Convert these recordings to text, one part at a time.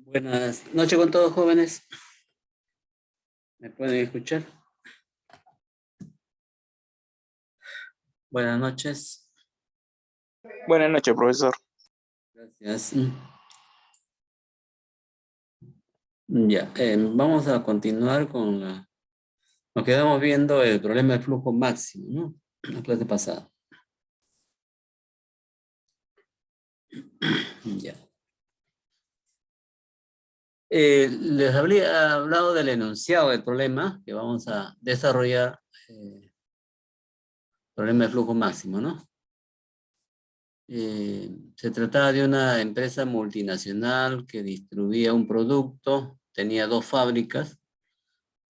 Buenas noches con todos, jóvenes. ¿Me pueden escuchar? Buenas noches. Buenas noches, profesor. Gracias. Ya, vamos a continuar con nos quedamos viendo el problema del flujo máximo, ¿no? La clase pasada. Ya. Les habría hablado del enunciado del problema que vamos a desarrollar. Problema de flujo máximo, ¿no? Se trataba de una empresa multinacional que distribuía un producto, tenía dos fábricas,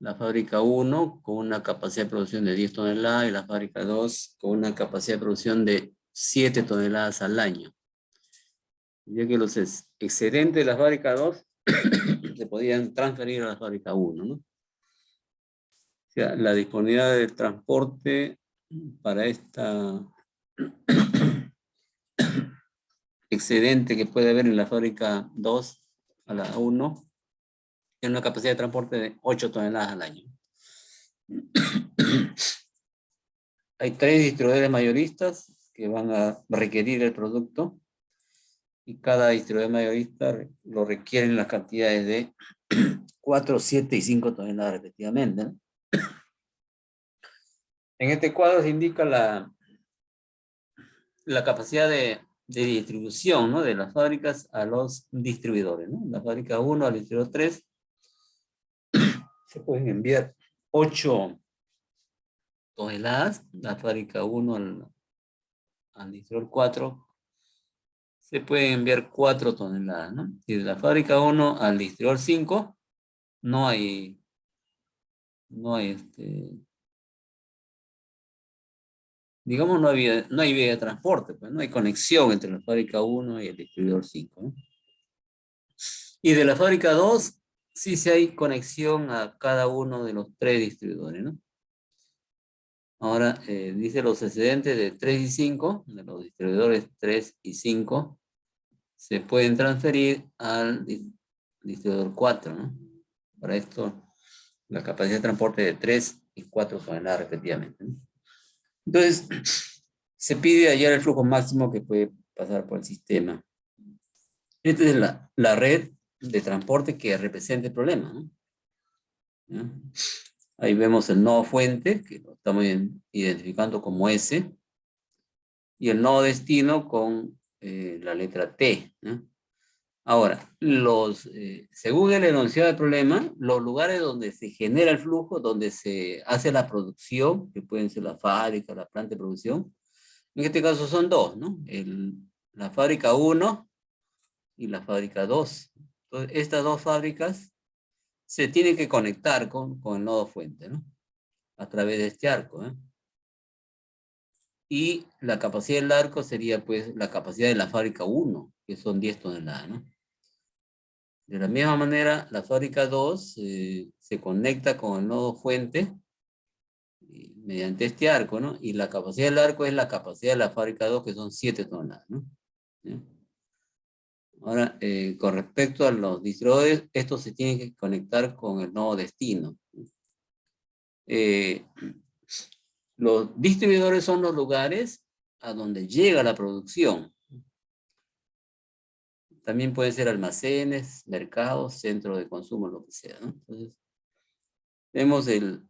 la fábrica 1 con una capacidad de producción de 10 toneladas y la fábrica 2 con una capacidad de producción de 7 toneladas al año. Ya que los excedentes de la fábrica 2 se podían transferir a la fábrica 1, ¿no? O sea, la disponibilidad de transporte para esta excedente que puede haber en la fábrica 2 a la 1 tiene una capacidad de transporte de 8 toneladas al año. Hay 3 distribuidores mayoristas que van a requerir el producto y cada distribuidor mayorista lo requiere en las cantidades de 4, 7 y 5 toneladas respectivamente, ¿no? En este cuadro se indica la capacidad de distribución, ¿no? De las fábricas a los distribuidores, ¿no? La fábrica 1 al distribuidor 3 se pueden enviar 8 toneladas, la fábrica 1 al distribuidor 4 se pueden enviar 4 toneladas, ¿no? Y de la fábrica 1 al distribuidor 5 no hay digamos, no hay vía de transporte, pues no hay conexión entre la fábrica 1 y el distribuidor 5, ¿no? Y de la fábrica 2 sí hay conexión a cada uno de los 3 distribuidores, ¿no? Ahora, dice los excedentes de 3 y 5, de los distribuidores 3 y 5, se pueden transferir al distribuidor 4, ¿no? Para esto, la capacidad de transporte de 3 y 4 toneladas respectivamente, ¿no? Entonces, se pide hallar el flujo máximo que puede pasar por el sistema. Esta es la red de transporte que representa el problema, ¿no? ¿Ya? Ahí vemos el nodo fuente, que lo estamos identificando como S, y el nodo destino con la letra T, ¿no? Ahora, según el enunciado del problema, los lugares donde se genera el flujo, donde se hace la producción, que pueden ser la fábrica, la planta de producción, en este caso son dos, ¿no? La fábrica 1 y la fábrica 2. Entonces, estas dos fábricas se tienen que conectar con el nodo fuente, ¿no? A través de este arco, ¿eh? Y la capacidad del arco sería, pues, la capacidad de la fábrica 1, que son 10 toneladas, ¿no? De la misma manera, la fábrica 2 se conecta con el nodo fuente mediante este arco, ¿no? Y la capacidad del arco es la capacidad de la fábrica 2, que son 7 toneladas, ¿no? ¿Sí? Ahora, con respecto a los distribuidores, estos se tienen que conectar con el nodo destino. Los distribuidores son los lugares a donde llega la producción. También pueden ser almacenes, mercados, centros de consumo, lo que sea, ¿no? Entonces, tenemos el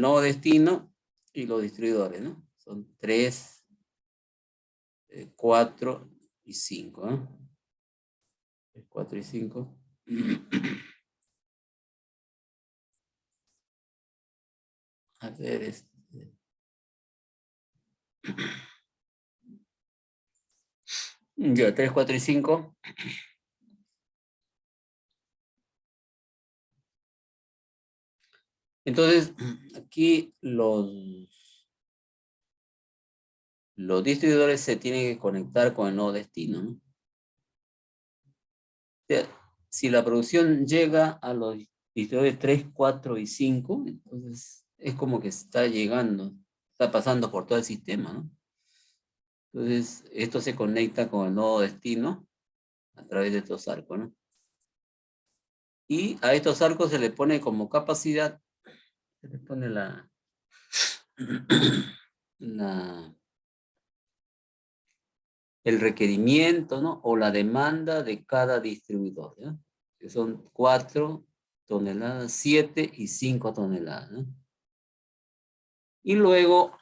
nodo destino y los distribuidores, ¿no? Son 3, 4 y 5, ¿no? 3, 4 y 5. A ver, ya, 3, 4 y 5. Entonces, aquí los distribuidores se tienen que conectar con el nodo destino, ¿no? O sea, si la producción llega a los distribuidores 3, 4 y 5, entonces es como que está llegando, está pasando por todo el sistema, ¿no? Entonces, esto se conecta con el nodo destino a través de estos arcos, ¿no? Y a estos arcos se le pone como capacidad, se le pone el requerimiento, ¿no? O la demanda de cada distribuidor, ¿ya? Que son 4 toneladas, 7 y 5 toneladas, ¿no? Y luego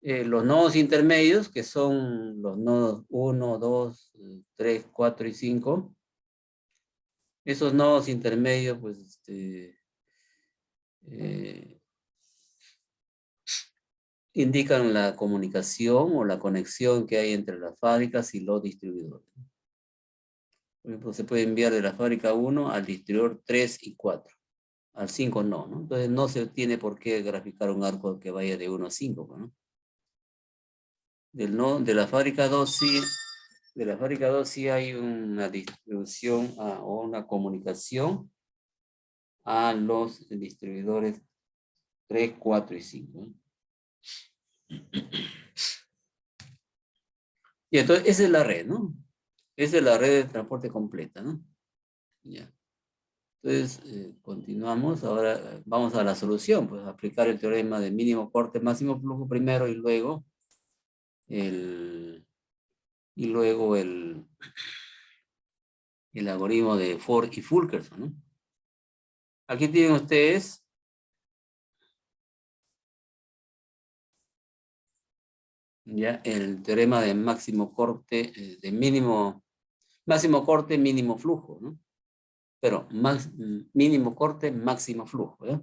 los nodos intermedios, que son los nodos 1, 2, 3, 4 y 5. Esos nodos intermedios, pues, indican la comunicación o la conexión que hay entre las fábricas y los distribuidores. Por ejemplo, se puede enviar de la fábrica 1 al distribuidor 3 y 4. Al 5 no, ¿no? Entonces no se tiene por qué graficar un arco que vaya de 1 a 5, ¿no? De la fábrica 2 sí, de la fábrica 2 sí hay una distribución o una comunicación a los distribuidores 3, 4 y 5, ¿no? Y entonces esa es la red, ¿no? Esa es la red de transporte completa, ¿no? Ya. Entonces, continuamos. Ahora vamos a la solución, pues aplicar el teorema de mínimo corte, máximo flujo primero y luego el algoritmo de Ford y Fulkerson, ¿no? Aquí tienen ustedes ya el teorema de máximo corte, de máximo corte, mínimo flujo, ¿no? Pero mínimo corte, máximo flujo, ¿ya?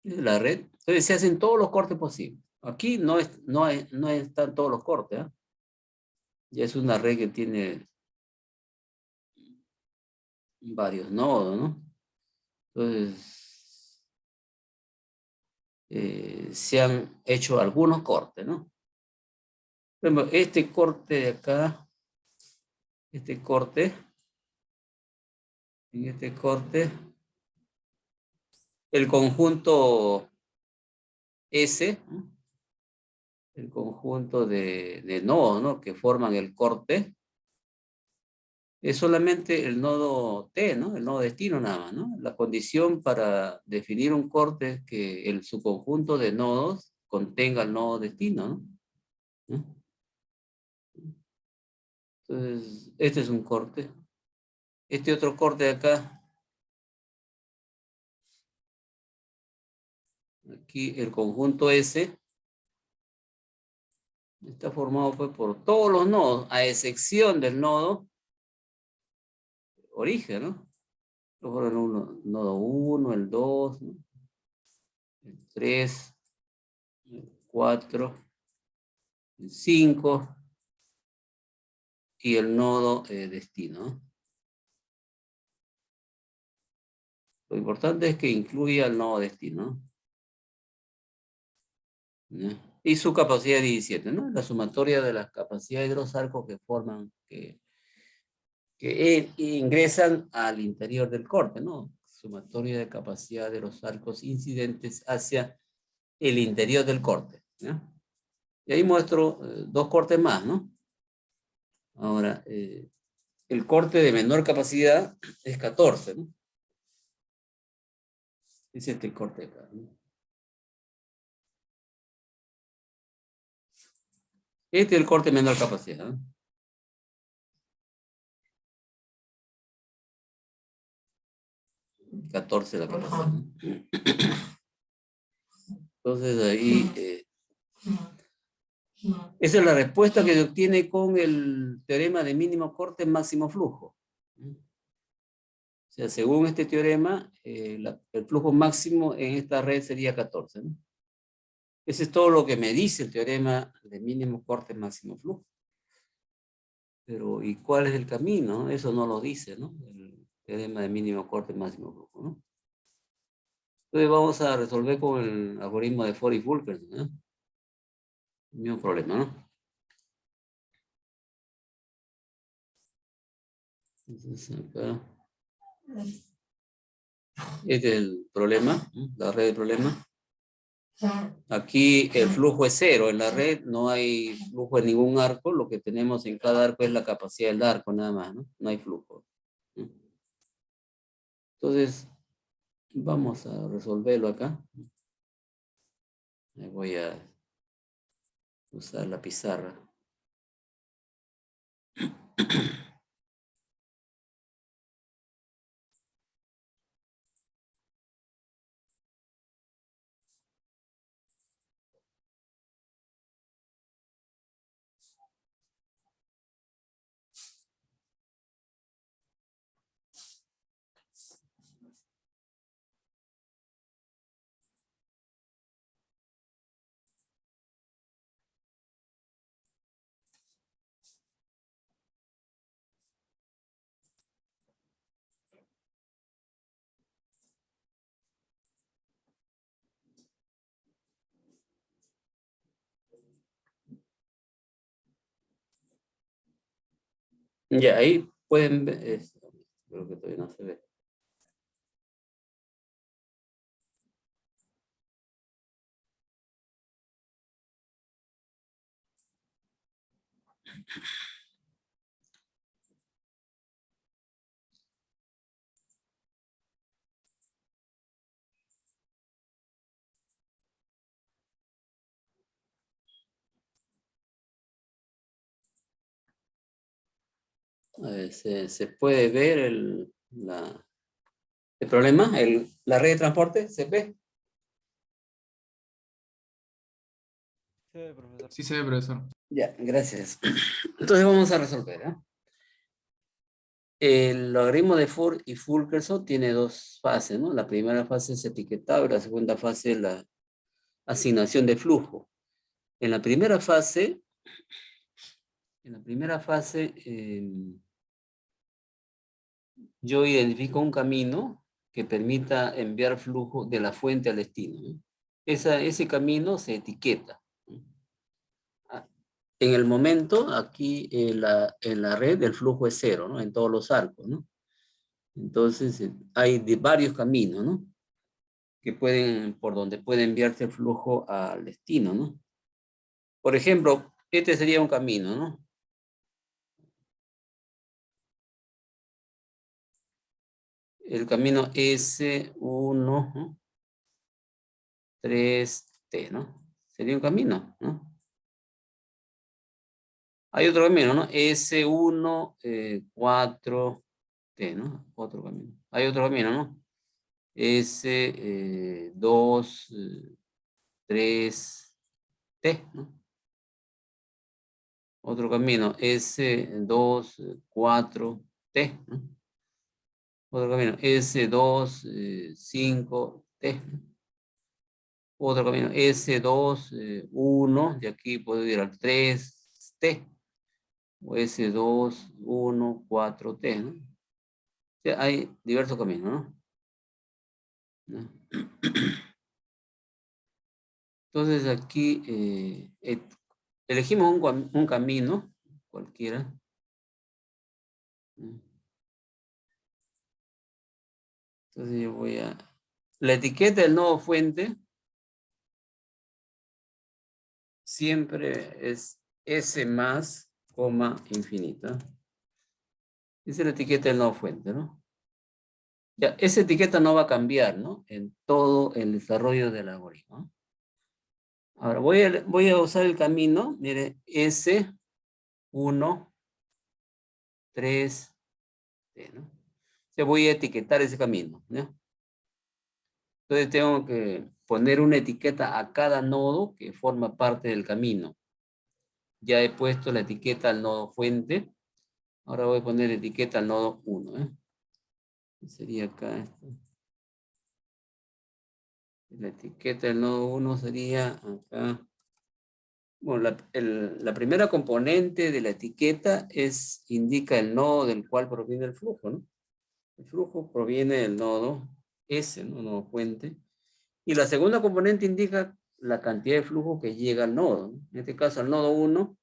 La red. Entonces se hacen todos los cortes posibles. Aquí no están todos los cortes, ¿eh? Ya es una red que tiene varios nodos, ¿no? Entonces, se han hecho algunos cortes, ¿no? Por ejemplo, este corte de acá, este corte, en este corte, el conjunto S, ¿no? El conjunto de nodos, ¿no? Que forman el corte, es solamente el nodo T, ¿no? El nodo destino nada más, ¿no? La condición para definir un corte es que el subconjunto de nodos contenga el nodo destino, ¿no? Entonces, este es un corte. Este otro corte de acá, aquí el conjunto S, está formado pues por todos los nodos, a excepción del nodo origen, ¿no? Nodo 1, el 2, ¿no? El 3, el 4, el 5 y el nodo destino. Lo importante es que incluya el nodo destino, ¿no? Y su capacidad de 17, ¿no? La sumatoria de las capacidades de los arcos que forman, que ingresan al interior del corte, ¿no? Sumatoria de capacidad de los arcos incidentes hacia el interior del corte, ¿no? Y ahí muestro dos cortes más, ¿no? Ahora, el corte de menor capacidad es 14, ¿no? Es este corte acá, ¿no? Este es el corte de menor capacidad, ¿no? 14 la capacidad, ¿no? Entonces ahí, esa es la respuesta que se obtiene con el teorema de mínimo corte máximo flujo. O sea, según este teorema, el flujo máximo en esta red sería 14, ¿no? Ese es todo lo que me dice el teorema de mínimo corte máximo flujo. Pero, ¿y cuál es el camino? Eso no lo dice, ¿no? El teorema de mínimo corte máximo flujo, ¿no? Entonces vamos a resolver con el algoritmo de Ford y Fulkerson, ¿no? El mismo problema, ¿no? Entonces acá, este es el problema, ¿no? La red de problema. Aquí el flujo es cero, en la red no hay flujo en ningún arco, lo que tenemos en cada arco es la capacidad del arco nada más, ¿no? No hay flujo, ¿no? Entonces, vamos a resolverlo acá. Voy a usar la pizarra. Ya, ahí pueden ver, creo que todavía no se ve. A ver, se puede ver el problema, la red de transporte, ¿se ve? Sí se ve, profesor. Ya, gracias. Entonces vamos a resolver, ¿eh? El logaritmo de Fourier y Fulkerson tiene dos fases, ¿no? La primera fase es etiquetado y la segunda fase es la asignación de flujo. En la primera fase, yo identifico un camino que permita enviar flujo de la fuente al destino, ¿no? Ese camino se etiqueta, ¿no? En el momento, aquí en la red, el flujo es cero, ¿no? En todos los arcos, ¿no? Entonces, hay varios caminos, ¿no? Por donde puede enviarse el flujo al destino, ¿no? Por ejemplo, este sería un camino, ¿no? El camino S1, ¿no? 3T, ¿no? Sería un camino, ¿no? Hay otro camino, ¿no? S1, 4T, ¿no? Otro camino. Hay otro camino, ¿no? S2, 3T, ¿no? Otro camino, S2, 4T, ¿no? Otro camino, S2, 5T, ¿no? Otro camino, S2, 1, de aquí puedo ir al 3T, o S2, 1, 4T, ¿no? O sea, hay diversos caminos, ¿no? Entonces aquí elegimos un camino, cualquiera, ¿no? Entonces yo voy a... La etiqueta del nodo fuente siempre es S más, coma, infinita. Esa es la etiqueta del nodo fuente, ¿no? Ya, esa etiqueta no va a cambiar, ¿no? En todo el desarrollo del algoritmo, ¿no? Ahora voy a usar el camino, mire, S1, 3, T, ¿no? O sea, voy a etiquetar ese camino, ¿no? Entonces tengo que poner una etiqueta a cada nodo que forma parte del camino. Ya he puesto la etiqueta al nodo fuente. Ahora voy a poner etiqueta al nodo 1, ¿eh? Sería acá esto. La etiqueta del nodo 1 sería acá. Bueno, la primera componente de la etiqueta indica el nodo del cual proviene el flujo, ¿no? El flujo proviene del nodo S, ¿no? Nodo fuente. Y la segunda componente indica la cantidad de flujo que llega al nodo, ¿no? En este caso, al nodo 1,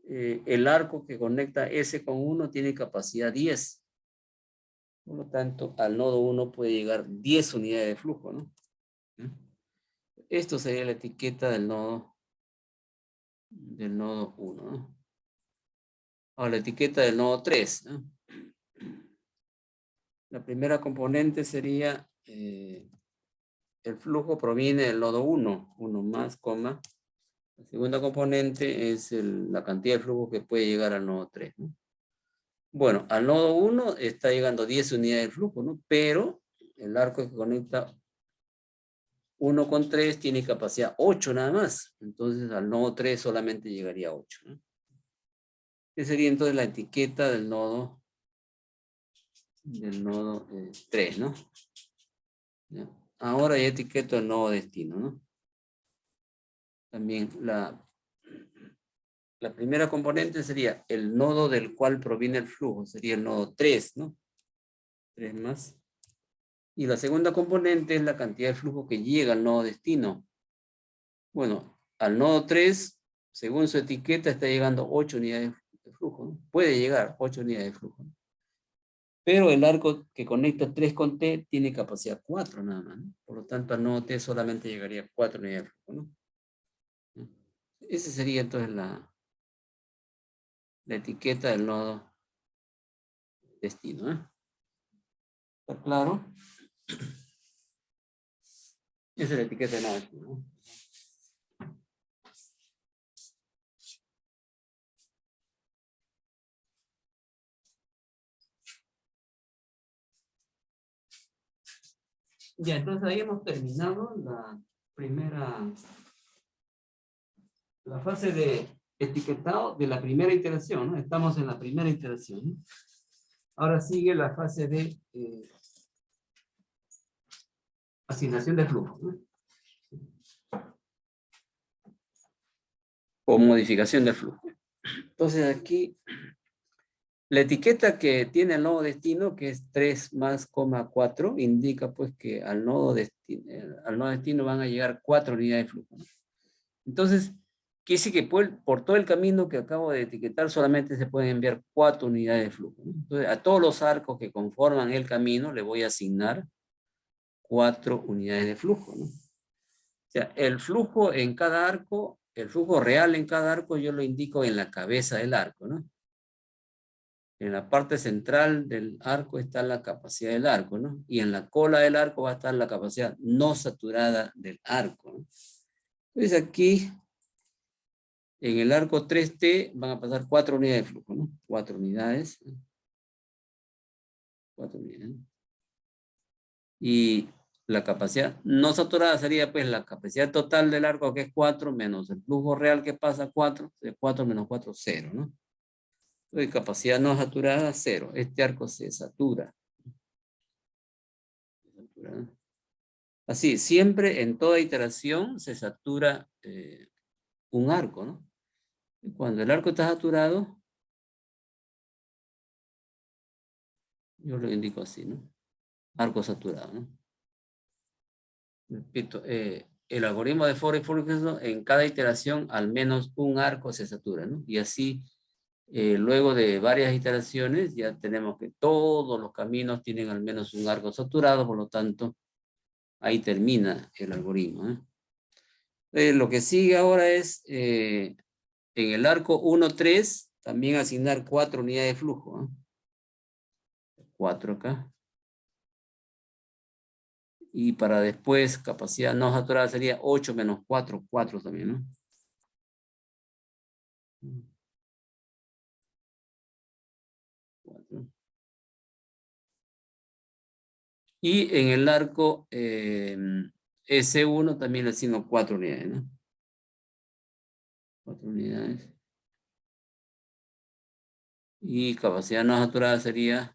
el arco que conecta S con 1 tiene capacidad 10. Por lo tanto, al nodo 1 puede llegar 10 unidades de flujo, ¿no? Esto sería la etiqueta del nodo 1, ¿no? Ahora la etiqueta del nodo 3, ¿no? La primera componente sería el flujo proviene del nodo 1, 1 más, coma. La segunda componente es la cantidad de flujo que puede llegar al nodo 3, ¿no? Bueno, al nodo 1 está llegando 10 unidades de flujo, ¿no? Pero el arco que conecta 1 con 3 tiene capacidad 8 nada más. Entonces al nodo 3 solamente llegaría 8, ¿no? Esa sería entonces la etiqueta del nodo 3, ¿no? ¿Ya? Ahora ya etiqueto el nodo destino, ¿no? También la primera componente sería el nodo del cual proviene el flujo, sería el nodo 3, ¿no? 3 más. Y la segunda componente es la cantidad de flujo que llega al nodo destino. Bueno, al nodo 3, según su etiqueta, está llegando 8 unidades de flujo, ¿no? Puede llegar 8 unidades de flujo, ¿no? Pero el arco que conecta 3 con T tiene capacidad 4 nada más, ¿no? Por lo tanto, al nodo T solamente llegaría 4 unidades de flujo, ¿no? Esa sería entonces la etiqueta del nodo destino, ¿eh? ¿Está claro? Esa es la etiqueta del nodo destino, ¿no? Ya, entonces ahí hemos terminado la fase de etiquetado de la primera iteración, ¿no? Estamos en la primera iteración, ¿no? Ahora sigue la fase de asignación de flujo, ¿no? O modificación del flujo. Entonces aquí, la etiqueta que tiene el nodo destino, que es 3 más, 4, indica pues que al nodo destino van a llegar 4 unidades de flujo, ¿no? Entonces, quiere decir que por todo el camino que acabo de etiquetar solamente se pueden enviar 4 unidades de flujo, ¿no? Entonces, a todos los arcos que conforman el camino le voy a asignar 4 unidades de flujo, ¿no? O sea, el flujo en cada arco, el flujo real en cada arco yo lo indico en la cabeza del arco, ¿no? En la parte central del arco está la capacidad del arco, ¿no? Y en la cola del arco va a estar la capacidad no saturada del arco, ¿no? Entonces aquí, en el arco 3T van a pasar 4 unidades de flujo, ¿no? 4 unidades. 4 unidades. Y la capacidad no saturada sería pues la capacidad total del arco, que es 4, menos el flujo real que pasa 4, de 4 menos 4, 0, ¿no? Entonces, capacidad no saturada, 0. Este arco se satura. Así, siempre en toda iteración se satura un arco, ¿no? Y cuando el arco está saturado, yo lo indico así, ¿no? Arco saturado, ¿no? Repito, el algoritmo de Fourier-Fulkerson, en cada iteración al menos un arco se satura, ¿no? Y así, luego de varias iteraciones, ya tenemos que todos los caminos tienen al menos un arco saturado, por lo tanto, ahí termina el algoritmo, ¿eh? Lo que sigue ahora es, en el arco 1-3, también asignar 4 unidades de flujo, ¿eh? 4 acá. Y para después, capacidad no saturada sería 8 menos 4, 4 también, ¿no? 4. Y en el arco S1 también le asigno 4 unidades, ¿no? 4 unidades. Y capacidad no saturada sería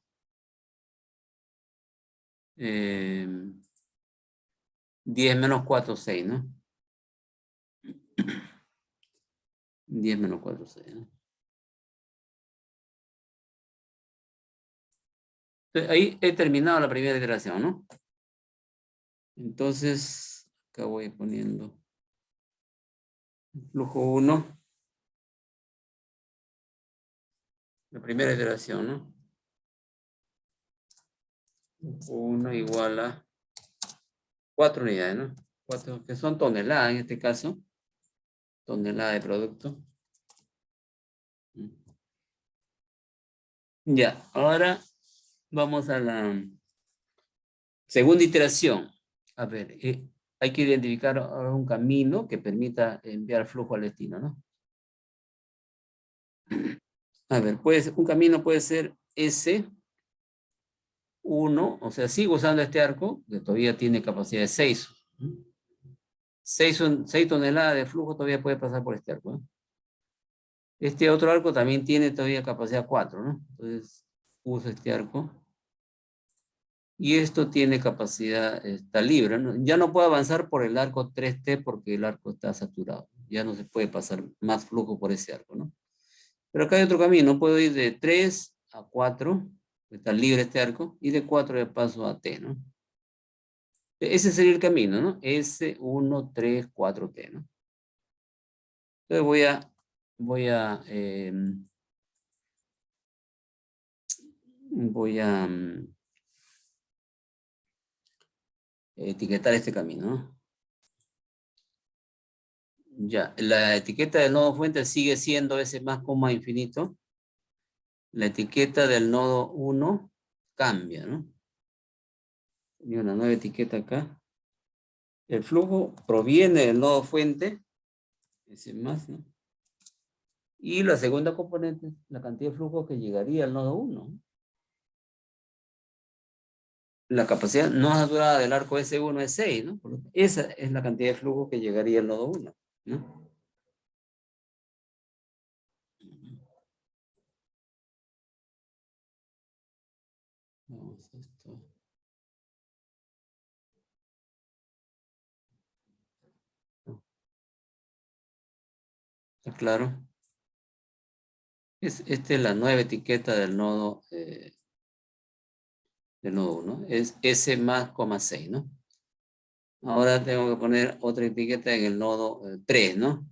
10 menos 4, 6, ¿no? 10 menos 4, 6, ¿no? Entonces, ahí he terminado la primera iteración, ¿no? Entonces, acá voy poniendo flujo 1. La primera iteración, ¿no? Flujo 1 igual a 4 unidades, ¿no? 4, que son toneladas en este caso. Tonelada de producto. Ya, ahora vamos a la Segunda iteración. A ver, hay que identificar ahora un camino que permita enviar flujo al destino, ¿no? A ver, pues un camino puede ser S1, o sea, sigo usando este arco, que todavía tiene capacidad de 6. 6 toneladas de flujo todavía puede pasar por este arco, ¿no? Este otro arco también tiene todavía capacidad 4, ¿no? Entonces, uso este arco. Y esto tiene capacidad, está libre, ¿no? Ya no puedo avanzar por el arco 3T porque el arco está saturado. Ya no se puede pasar más flujo por ese arco, ¿no? Pero acá hay otro camino. Puedo ir de 3 a 4, está libre este arco, y de 4 de paso a T, ¿no? Ese sería el camino, ¿no? S1, 3, 4T, ¿no? Entonces voy a etiquetar este camino, ¿no? Ya, la etiqueta del nodo fuente sigue siendo S más coma infinito. La etiqueta del nodo 1 cambia, ¿no? Y una nueva etiqueta acá. El flujo proviene del nodo fuente, S más, ¿no? Y la segunda componente, la cantidad de flujo que llegaría al nodo 1. La capacidad no saturada del arco S1 es 6, ¿no? Esa es la cantidad de flujo que llegaría al nodo 1, ¿no? Vamos a esto. ¿Está claro? Esta es la nueva etiqueta del nodo 1. Es S más, 6, ¿no? Ahora tengo que poner otra etiqueta en el nodo 3, ¿no?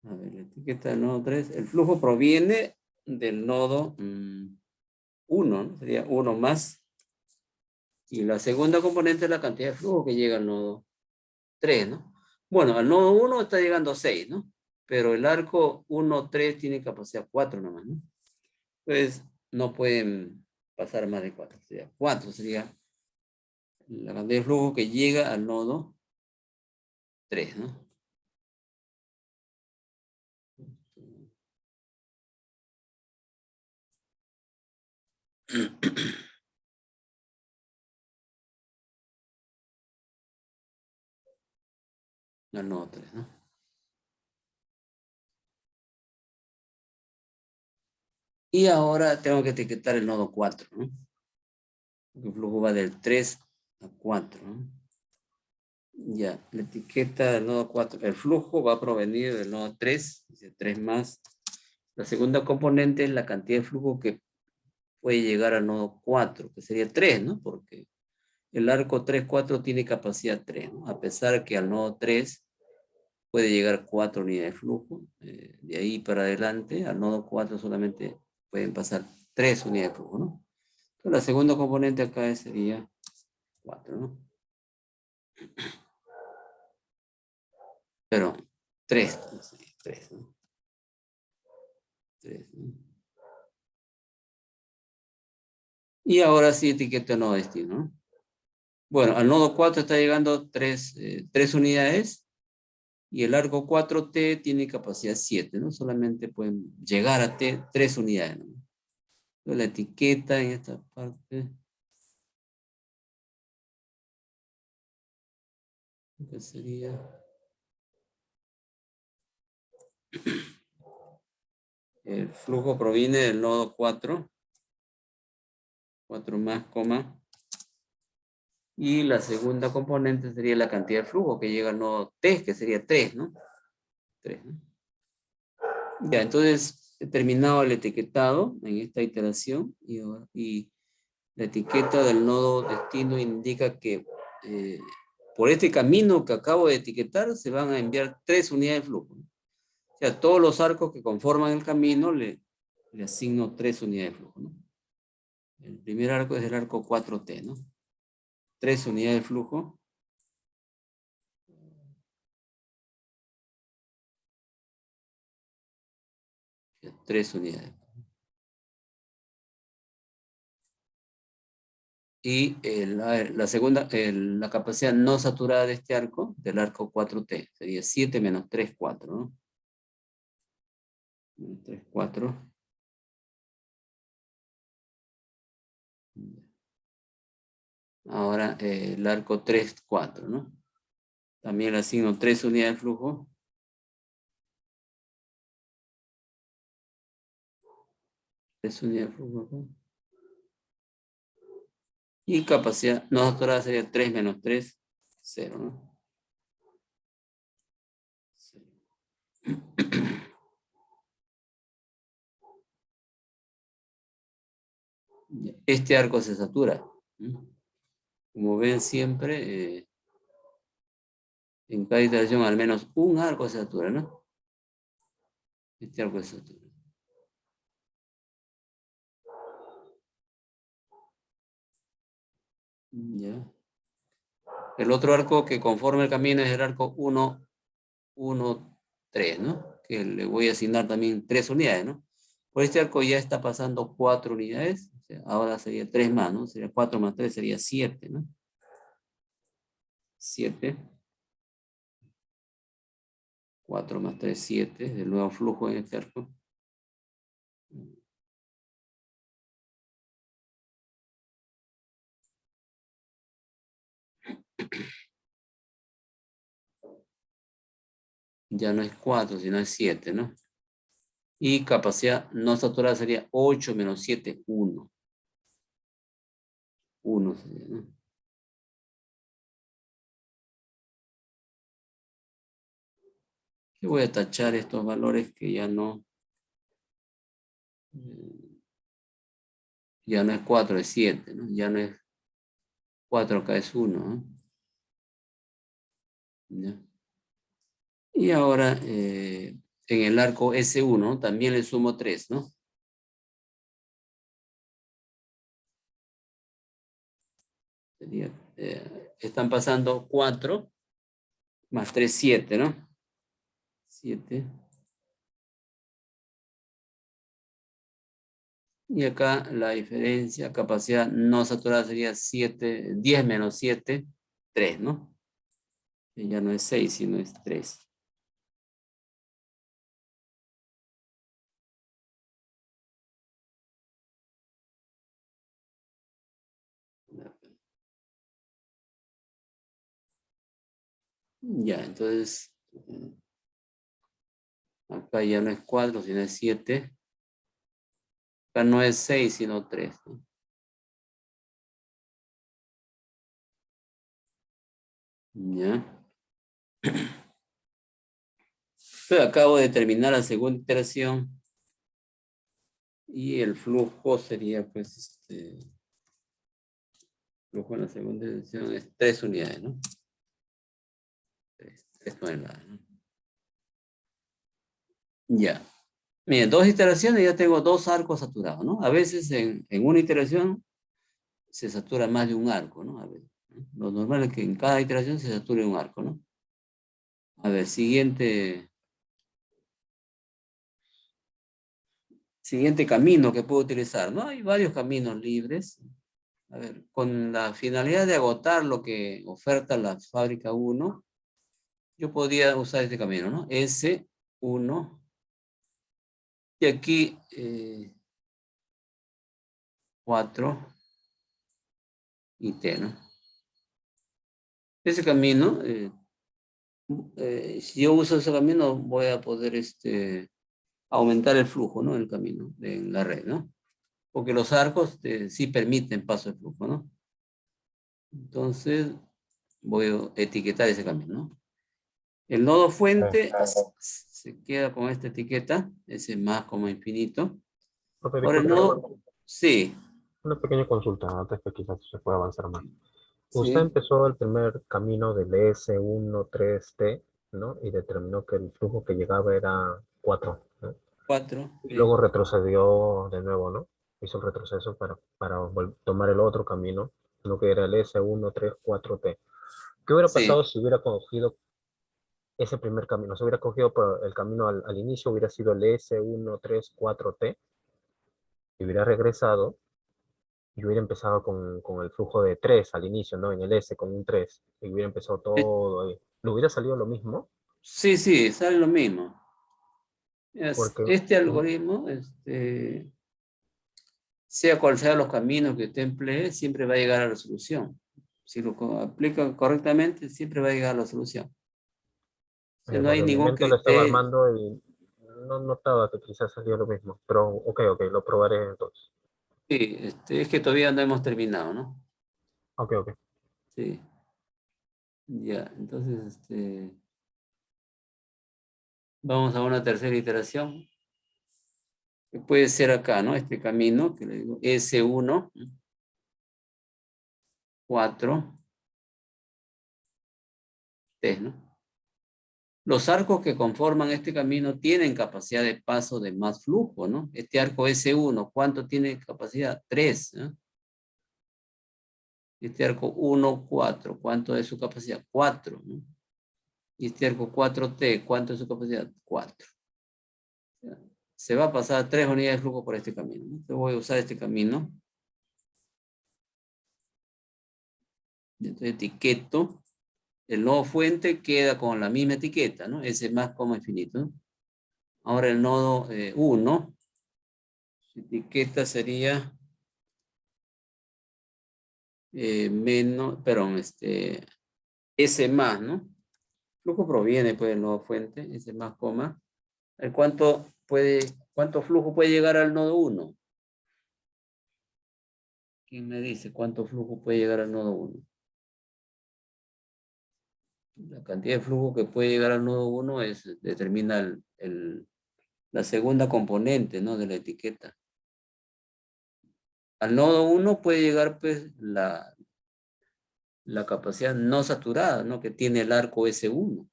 A ver, la etiqueta del nodo 3. El flujo proviene del nodo 1, ¿no? Sería 1 más. Y la segunda componente es la cantidad de flujo que llega al nodo 3, ¿no? Bueno, al nodo 1 está llegando 6, ¿no? Pero el arco 1, 3 tiene capacidad 4 nomás, ¿no? Entonces, no pueden pasar más de 4. Sería 4 sería la cantidad de flujo que llega al nodo 3, ¿no? Al nodo 3, ¿no? Y ahora tengo que etiquetar el nodo 4, ¿no? El flujo va del 3 a 4, ¿no? Ya, la etiqueta del nodo 4. El flujo va a provenir del nodo 3, dice 3 más. La segunda componente es la cantidad de flujo que puede llegar al nodo 4, que sería 3, ¿no? Porque el arco 3, 4 tiene capacidad 3, ¿no? A pesar que al nodo 3 puede llegar 4 unidades de flujo. De ahí para adelante, al nodo 4 solamente pueden pasar 3 unidades de flujo, ¿no? Entonces, la segunda componente acá sería 4, ¿no? Pero 3, ¿no? 3, ¿no? 3, ¿no? Y ahora sí etiqueta el nodo destino, ¿no? Bueno, al nodo 4 está llegando 3 unidades y el arco 4T tiene capacidad 7, ¿no? Solamente pueden llegar a T 3 unidades, ¿no? Entonces, la etiqueta en esta parte que sería el flujo proviene del nodo 4, 4 más, coma, y la segunda componente sería la cantidad de flujo que llega al nodo T, que sería 3, ¿no? 3, ¿no? Ya, entonces he terminado el etiquetado en esta iteración y la etiqueta del nodo destino indica que por este camino que acabo de etiquetar se van a enviar 3 unidades de flujo, ¿no? O sea, todos los arcos que conforman el camino le asigno 3 unidades de flujo, ¿no? El primer arco es el arco 4T, ¿no? 3 unidades de flujo. 3 unidades. Y la segunda, la capacidad no saturada de este arco, del arco 4T, sería 7 menos 3, 4, ¿no? 3, 4. Ahora el arco 3, 4, ¿no? También le asigno 3 unidades de flujo. Es unidades de flujo acá. Y capacidad no saturada sería 3 menos 3, 0, ¿no? 0. Este arco se satura. Como ven siempre, en cada iteración al menos un arco se satura, ¿no? Este arco se satura. Ya. El otro arco que conforma el camino es el arco 1, 1, 3, ¿no? Que le voy a asignar también 3 unidades, ¿no? Por este arco ya está pasando 4 unidades. O sea, ahora sería 3 más, ¿no? Sería 4 más 3, sería 7, ¿no? 7. 4 más 3, 7. Del nuevo flujo en este arco. Ya no es 4, sino es 7, ¿no? Y capacidad no saturada sería 8 menos 7, 1. 1 sería, ¿no? Y voy a tachar estos valores que ya no es 4, es 7, ¿no? Ya no es 4, acá es 1, ¿no? ¿Ya? Y ahora en el arco S1 también le sumo 3, ¿no? Sería, están pasando 4 más 3, 7, ¿no? 7. Y acá la diferencia, capacidad no saturada sería 7, 10 menos 7, 3, ¿no? Y ya no es 6, sino es 3. Ya, entonces, acá ya no es 4, sino es 7. Acá no es 6, sino 3, ¿no? Ya. Pero acabo de terminar la segunda iteración. Y el flujo sería, pues, flujo en la segunda iteración es 3 unidades, ¿no? 3 toneladas, ¿no? Ya. Miren, 2 iteraciones ya tengo 2 arcos saturados, ¿no? A veces en una iteración se satura más de un arco, ¿no? A ver, ¿no? Lo normal es que en cada iteración se sature un arco, ¿no? A ver, siguiente camino que puedo utilizar, ¿no? Hay varios caminos libres. A ver, con la finalidad de agotar lo que oferta la fábrica 1, yo podría usar este camino, ¿no? S1, y aquí 4 y T, ¿no? Ese camino, si yo uso ese camino, voy a poder aumentar el flujo, ¿no? El camino de la red, ¿no? Porque los arcos sí permiten paso de flujo, ¿no? Entonces, voy a etiquetar ese camino, ¿no? El nodo fuente se queda con esta etiqueta, ese más como infinito. Profe, Ahora el disculpe, nodo, sí, una pequeña consulta antes que quizás se pueda avanzar más. Usted sí, empezó el primer camino del S13T, ¿no? Y determinó que el flujo que llegaba era 4, ¿no? 4, Y sí, luego retrocedió de nuevo, ¿no? Hizo el retroceso para tomar el otro camino, lo que era el S13, 4T. ¿Qué hubiera sí. pasado si hubiera cogido ese primer camino? Si hubiera cogido por el camino al inicio, hubiera sido el S13, 4T, y hubiera regresado yo hubiera empezado con el flujo de 3 al inicio, ¿no? En el S con un 3 y hubiera empezado todo ahí. ¿Le hubiera salido lo mismo? Sí, sí, sale lo mismo. Porque, Este mm, algoritmo, sea cual sea los caminos que usted emplee, siempre va a llegar a la solución. Si lo aplica correctamente, siempre va a llegar a la solución. O sea, no hay porque en mi ningún mente lo estaba criterio. armando y no notaba que quizás salía lo mismo. Pero, ok, lo probaré entonces. Sí, es que todavía no hemos terminado, ¿no? Ok, ok. Sí. Ya, entonces, vamos a una tercera iteración. Que puede ser acá, ¿no? Este camino, que le digo S1, 4, T, ¿no? Los arcos que conforman este camino tienen capacidad de paso de más flujo, ¿no? Este arco S1, ¿cuánto tiene capacidad? 3, ¿no? Este arco 1, 4, ¿cuánto es su capacidad? 4, ¿no? Y este arco 4T, ¿cuánto es su capacidad? 4. Se va a pasar 3 unidades de flujo por este camino, ¿no? Yo voy a usar este camino. Entonces etiqueto. El nodo fuente queda con la misma etiqueta, ¿no? S más coma infinito, ¿no? Ahora el nodo 1, su etiqueta sería menos, perdón, S más, ¿no? Flujo proviene pues del nodo fuente, S más coma. ¿Cuánto flujo puede llegar al nodo 1? ¿Quién me dice cuánto flujo puede llegar al nodo 1? La cantidad de flujo que puede llegar al nodo 1 determina la segunda componente, ¿no? De la etiqueta. Al nodo 1 puede llegar pues la capacidad no saturada, ¿no? Que tiene el arco S1.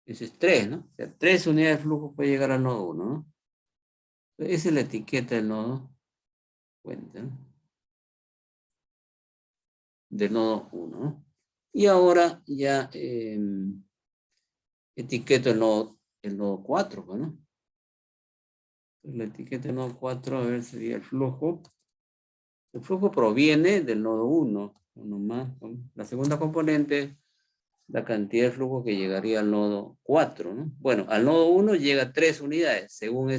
Ese es 3, ¿no? O sea, 3 unidades de flujo puede llegar al nodo 1, ¿no? Esa es la etiqueta del nodo fuente, ¿no? Del nodo 1, ¿no? Y ahora ya etiqueto el nodo 4, ¿no? La etiqueta del nodo 4, a ver, sería el flujo. El flujo proviene del nodo 1, uno más, ¿no? La segunda componente, la cantidad de flujo que llegaría al nodo 4, ¿no? Bueno, al nodo 1 llega 3 unidades, según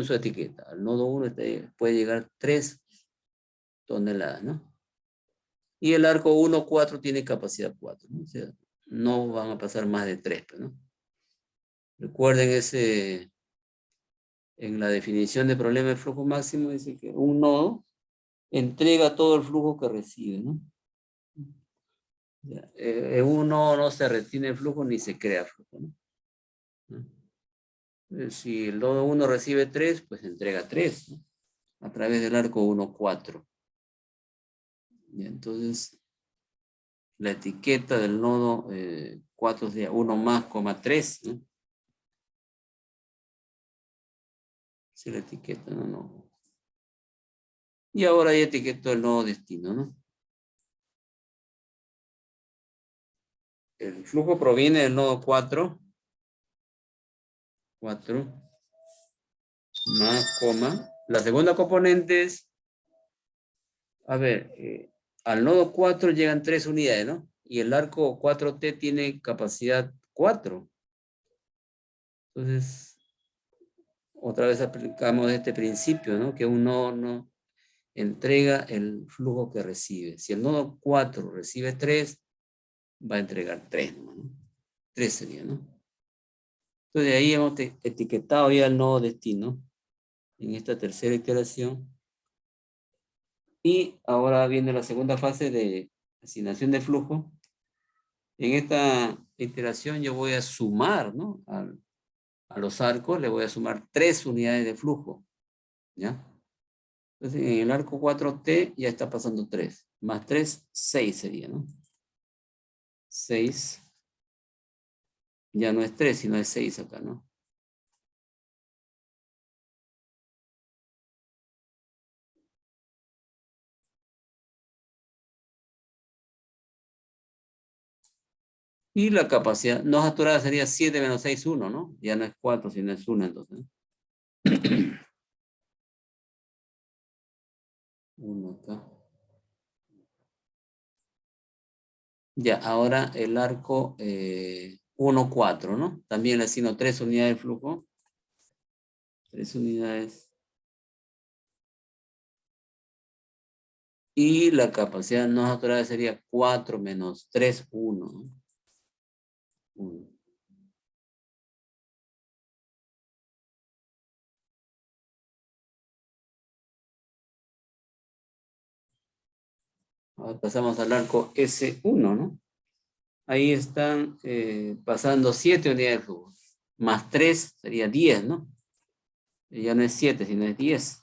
su etiqueta. Al nodo 1 puede llegar 3 toneladas, ¿no? Y el arco 1, 4 tiene capacidad 4, ¿no? O sea, no van a pasar más de 3, ¿no? Recuerden en la definición de problema de flujo máximo, dice que un nodo entrega todo el flujo que recibe, ¿no? En un nodo no se retiene el flujo ni se crea flujo, ¿no? Si el nodo 1 recibe 3, pues entrega 3, ¿no? A través del arco 1, 4. Y entonces, la etiqueta del nodo 4 sería 1 más, 3, ¿no? Si la etiqueta, no. Y ahora ya etiqueto el nodo destino, ¿no? El flujo proviene del nodo 4 más, coma. La segunda componente es, a ver, al nodo 4 llegan 3 unidades, ¿no? Y el arco 4T tiene capacidad 4. Entonces, otra vez aplicamos este principio, ¿no? Que un nodo no entrega el flujo que recibe. Si el nodo 4 recibe 3, va a entregar 3, ¿no? 3 sería, ¿no? Entonces, de ahí hemos etiquetado ya el nodo destino en esta tercera iteración. Y ahora viene la segunda fase de asignación de flujo. En esta iteración yo voy a sumar, ¿no? A los arcos le voy a sumar 3 unidades de flujo, ¿ya? Entonces en el arco 4T ya está pasando 3. Más 3, 6 sería, ¿no? 6. Ya no es 3, sino es 6 acá, ¿no? Y la capacidad no saturada sería 7 menos 6, 1, ¿no? Ya no es 4, sino es 1 entonces. 1 acá. Ya, ahora el arco 1, 4, ¿no? También le asigno 3 unidades de flujo. 3 unidades. Y la capacidad no saturada sería 4 menos 3, 1. 1. Ahora pasamos al arco S1, ¿no? Ahí están pasando 7 unidades de flujo. Más 3 sería 10, ¿no? Ya no es 7, sino es 10.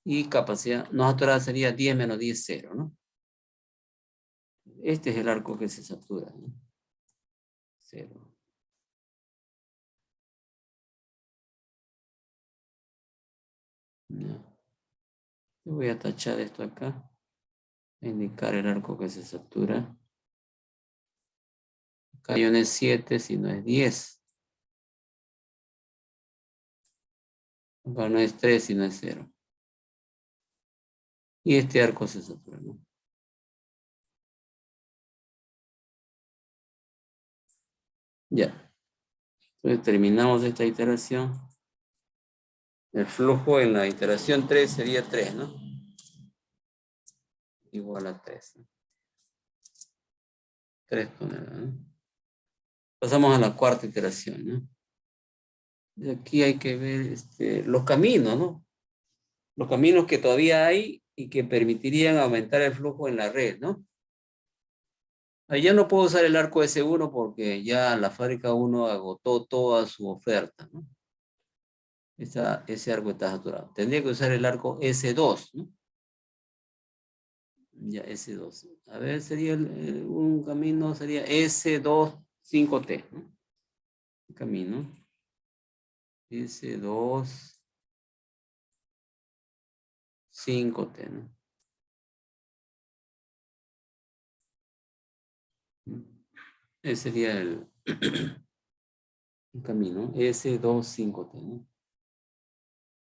Y capacidad no saturada sería 10 menos 10, 0, ¿no? Este es el arco que se satura, ¿no? 0. Ya. Yo voy a tachar esto acá. Indicar el arco que se satura. Acá ya no es 7, sino es 10. Acá no es 3, sino es 0. Y este arco se satura, ¿no? Ya. Entonces terminamos esta iteración. El flujo en la iteración 3 sería 3, ¿no? Igual a 3. 3 toneladas, ¿no? Pasamos a la cuarta iteración, ¿no? Y aquí hay que ver los caminos, ¿no? Los caminos que todavía hay y que permitirían aumentar el flujo en la red, ¿no? Ahí ya no puedo usar el arco S1 porque ya la fábrica 1 agotó toda su oferta, ¿no? Ese arco está saturado. Tendría que usar el arco S2, ¿no? Ya, S2. A ver, sería un camino, sería S2, 5T, ¿no? Camino. S2, 5T, ¿no? Ese sería el camino. S2, 5T, ¿no?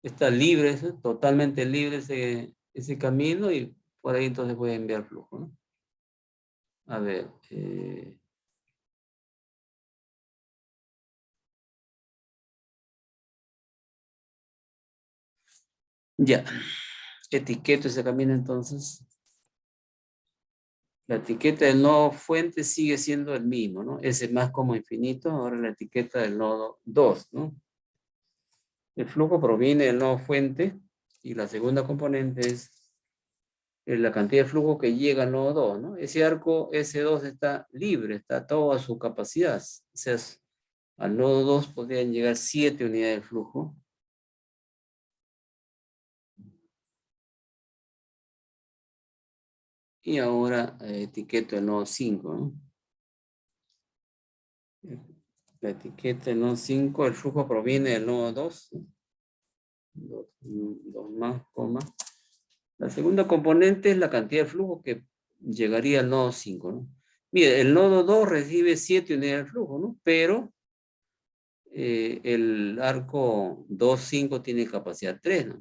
Está libre, totalmente libre ese camino y por ahí entonces voy a enviar flujo, ¿no? A ver. Ya. Etiqueto ese camino entonces. La etiqueta del nodo fuente sigue siendo el mismo, ¿no? S más como infinito, ahora la etiqueta del nodo 2, ¿no? El flujo proviene del nodo fuente y la segunda componente es la cantidad de flujo que llega al nodo 2, ¿no? Ese arco S2 está libre, está todo a su capacidad. O sea, al nodo 2 podrían llegar 7 unidades de flujo. Y ahora etiqueto el nodo 5, ¿no? La etiqueta del nodo 5, el flujo proviene del nodo 2. 2 más, coma. La segunda componente es la cantidad de flujo que llegaría al nodo 5, ¿no? Mire, el nodo 2 recibe 7 unidades de flujo, ¿no? Pero el arco 2.5 tiene capacidad 3, ¿no?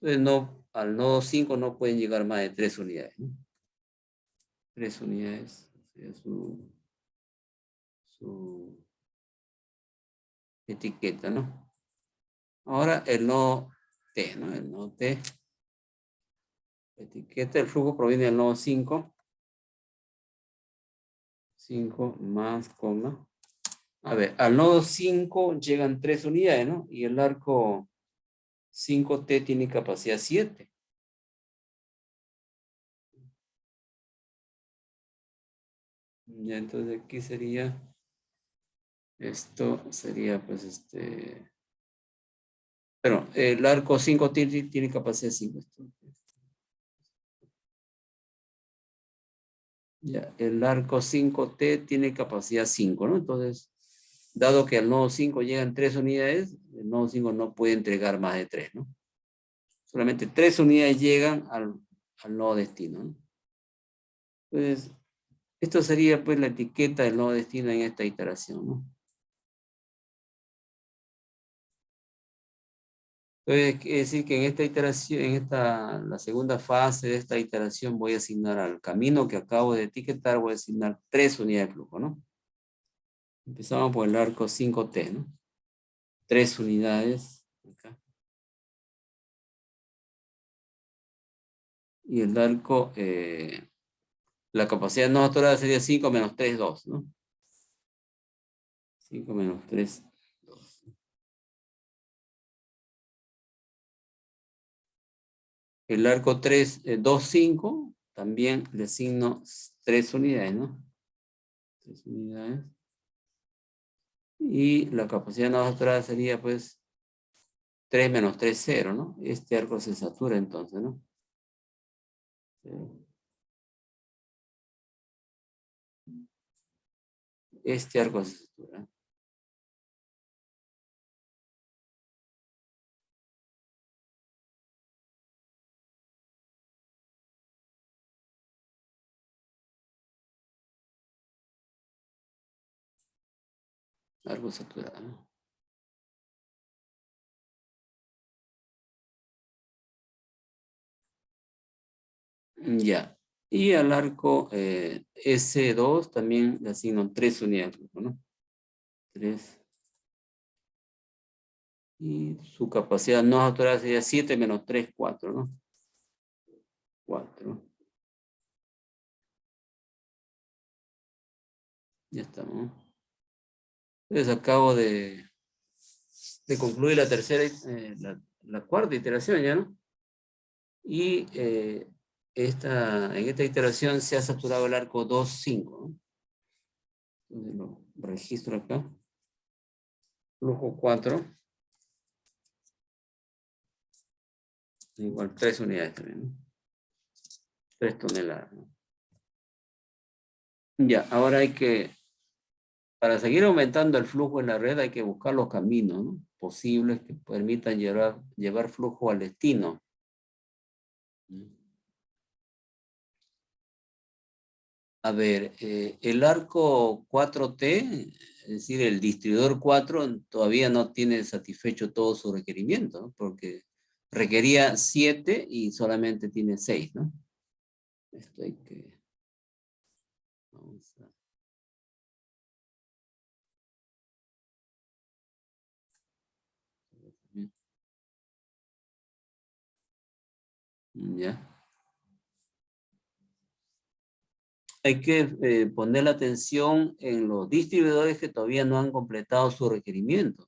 Entonces no, al nodo 5 no pueden llegar más de 3 unidades, ¿no? 3 unidades, o sea, su etiqueta, ¿no? Ahora el nodo T, ¿no? El nodo T. Etiqueta, el flujo proviene del nodo 5. 5 más, coma. A ver, al nodo 5 llegan 3 unidades, ¿no? Y el arco 5T tiene capacidad 7. Ya, entonces aquí sería, esto sería pues pero el arco 5T tiene capacidad 5. Ya, el arco 5T tiene capacidad 5, ¿no? Entonces, dado que al nodo 5 llegan 3 unidades, el nodo 5 no puede entregar más de 3, ¿no? Solamente 3 unidades llegan al nodo destino, ¿no? Entonces, esto sería pues la etiqueta del nodo destino en esta iteración, ¿no? Entonces, quiere decir que en esta iteración, la segunda fase de esta iteración voy a asignar al camino que acabo de etiquetar, voy a asignar 3 unidades de flujo, ¿no? Empezamos por el arco 5T, ¿no? 3 unidades. Acá. Y el arco, la capacidad no saturada sería 5 menos 3, 2, ¿no? 5 menos 3, 2. El arco 3, 2, 5, también le asigno 3 unidades, ¿no? 3 unidades. Y la capacidad no saturada sería, pues, 3 menos 3, 0, ¿no? Este arco se satura entonces, ¿no? Este arco se satura. Arco saturado, ¿no? Ya. Y al arco S2 también le asigno 3 unidades, ¿no? 3. Y su capacidad no saturada sería 7 menos 3, 4, ¿no? 4. Ya estamos. Entonces acabo de concluir la tercera, la cuarta iteración ya, ¿no? Y en esta iteración se ha saturado el arco 2, 5, ¿no? Entonces lo registro acá. Flujo 4. Igual 3 unidades también, ¿no? 3 toneladas, ¿no? Ya, ahora para seguir aumentando el flujo en la red hay que buscar los caminos, ¿no? Posibles que permitan llevar flujo al destino. A ver, el arco 4T, es decir, el distribuidor 4 todavía no tiene satisfecho todo su requerimiento, ¿no? Porque requería 7 y solamente tiene 6, ¿no? Esto hay que... Vamos a... Ya. Hay que poner la atención en los distribuidores que todavía no han completado su requerimiento,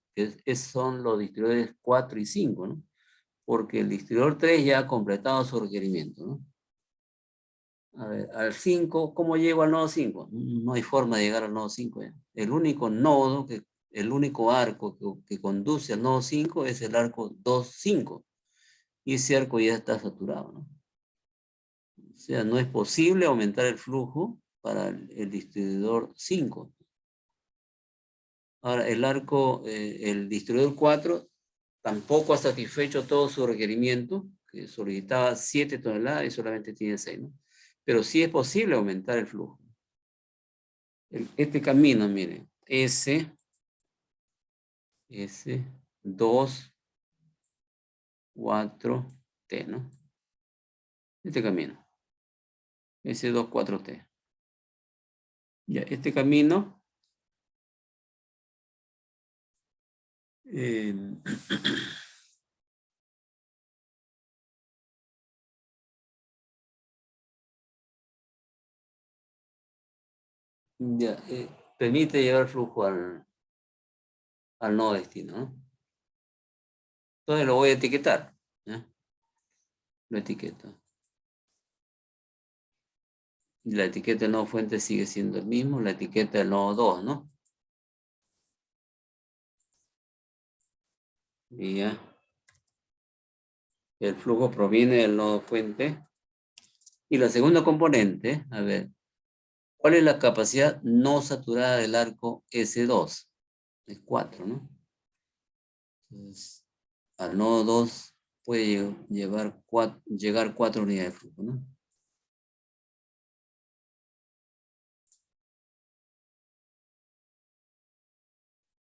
son los distribuidores 4 y 5, ¿no? Porque el distribuidor 3 ya ha completado su requerimiento, ¿no? A ver, al 5, ¿cómo llego al nodo 5? No hay forma de llegar al nodo 5 ya. El único nodo, el único arco que conduce al nodo 5 es el arco 2, 5. Y ese arco ya está saturado, ¿no? O sea, no es posible aumentar el flujo para el distribuidor 5. Ahora, el distribuidor 4 tampoco ha satisfecho todo su requerimiento, que solicitaba 7 toneladas y solamente tiene 6, ¿no? Pero sí es posible aumentar el flujo. Este camino, miren, S2, 4T, ¿no? Este camino, S2, 4T. Ya, este camino, ya, permite llevar flujo al nodo destino, ¿no? Entonces lo voy a etiquetar, ¿ya? Lo etiqueto. Y la etiqueta del nodo fuente sigue siendo el mismo, la etiqueta del nodo 2, ¿no? Y ya. El flujo proviene del nodo fuente. Y la segunda componente, a ver, ¿cuál es la capacidad no saturada del arco S2? Es 4, ¿no? Entonces, al nodo 2 puede llegar 4 unidades de flujo, ¿no?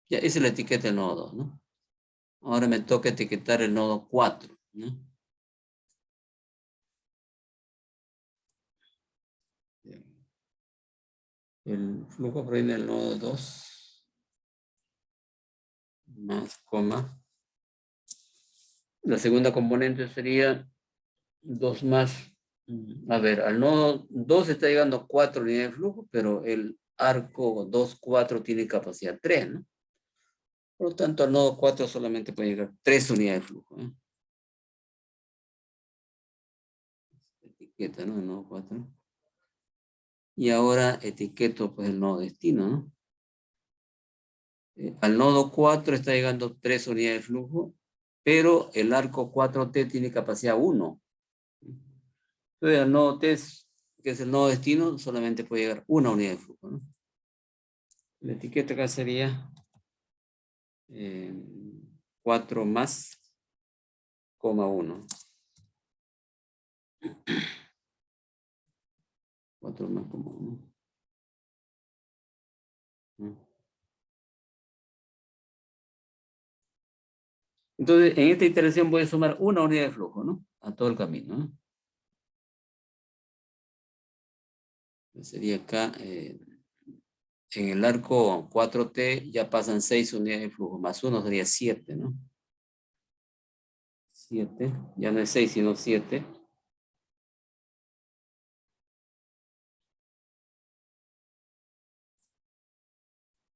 Ya, esa es la etiqueta del nodo 2, ¿no? Ahora me toca etiquetar el nodo 4, ¿no? El flujo proviene del nodo 2, más, coma. La segunda componente sería 2 más. A ver, al nodo 2 está llegando 4 unidades de flujo, pero el arco 2, 4 tiene capacidad 3, ¿no? Por lo tanto, al nodo 4 solamente puede llegar 3 unidades de flujo, ¿eh? Etiqueta, ¿no? El nodo 4. Y ahora etiqueto pues el nodo destino, ¿no? Al nodo 4 está llegando 3 unidades de flujo, pero el arco 4T tiene capacidad 1. Entonces al nodo T, que es el nodo destino, solamente puede llegar 1 unidad de flujo, ¿no? La etiqueta acá sería 4 más, coma 1. 4 más, coma 1. Entonces, en esta iteración voy a sumar 1 unidad de flujo, ¿no? A todo el camino, ¿no? Sería acá, en el arco 4T ya pasan 6 unidades de flujo, más 1 sería 7, ¿no? 7, ya no es 6, sino 7.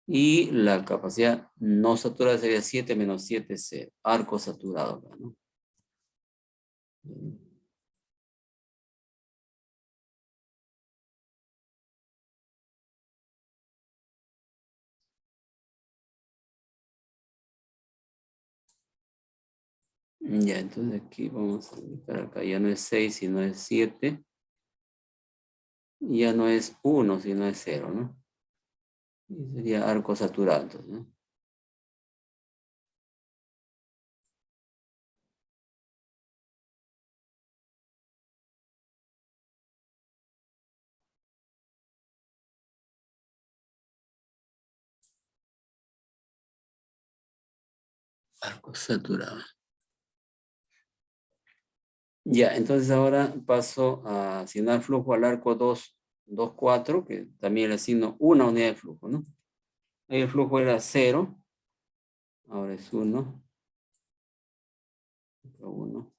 Y la capacidad no saturada sería 7 menos 7 es arco saturado, ¿no? Ya, entonces aquí vamos a indicar acá, ya no es 6, sino es 7. Ya no es 1, sino es 0, ¿no? Y sería arco saturado, entonces, ¿no? Arco saturado. Ya, entonces ahora paso a asignar flujo al arco 2, 2, 4, que también le asigno una unidad de flujo, ¿no? Ahí el flujo era 0, ahora es 1, 1.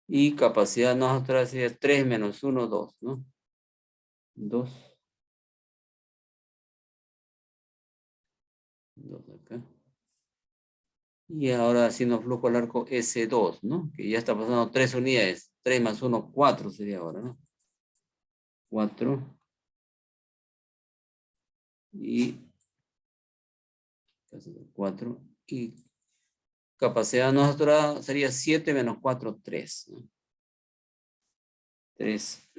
Y capacidad nosotros sería 3 menos 1, 2, ¿no? 2. 2 acá. Y ahora haciendo flujo al arco S2, ¿no? Que ya está pasando 3 unidades. 3 más 1, 4 sería ahora, ¿no? 4. Y 4. Y capacidad nosotros sería 7 menos 4, 3, ¿no? 3.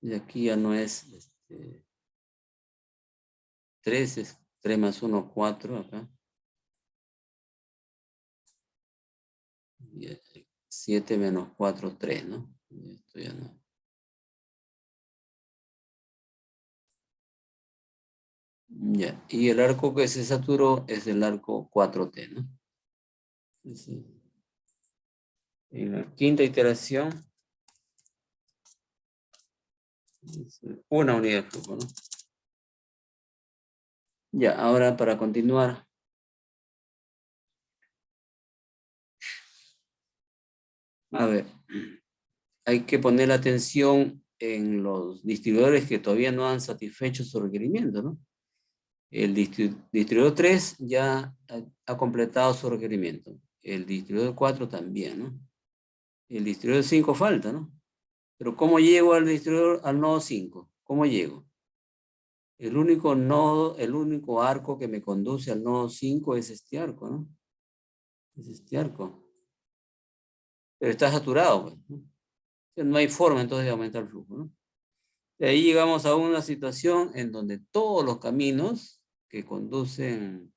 Y aquí ya no es 3, es 3 más 1, 4 acá. 7 menos 4, 3, ¿no? Esto ya no. Ya, y el arco que se saturó es el arco 4T, ¿no? Sí. En la quinta iteración, una unidad de flujo, ¿no? Ya, ahora para continuar. A ver, hay que poner atención en los distribuidores que todavía no han satisfecho su requerimiento, ¿no? El distribuidor 3 ya ha completado su requerimiento. El distribuidor 4 también, ¿no? El distribuidor 5 falta, ¿no? Pero ¿cómo llego al distribuidor, al nodo 5? ¿Cómo llego? El único nodo, el único arco que me conduce al nodo 5 es este arco, ¿no? Es este arco. Pero está saturado, pues, ¿no? No hay forma entonces de aumentar el flujo, ¿no? De ahí llegamos a una situación en donde todos los caminos que conducen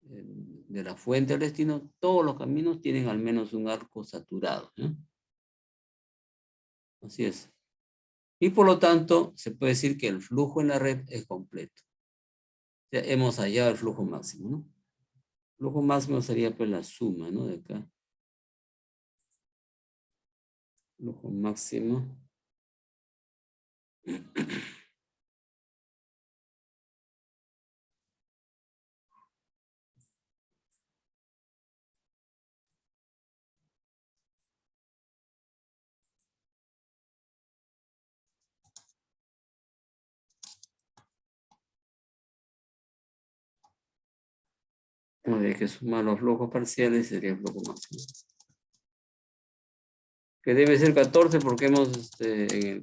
de la fuente al destino, todos los caminos tienen al menos un arco saturado, ¿no? Así es. Y por lo tanto, se puede decir que el flujo en la red es completo. Ya hemos hallado el flujo máximo, ¿no? El flujo máximo sería pues la suma, ¿no? De acá. Flujo máximo. Habría que sumar los flujos parciales, sería el flujo máximo. Que debe ser 14 porque hemos,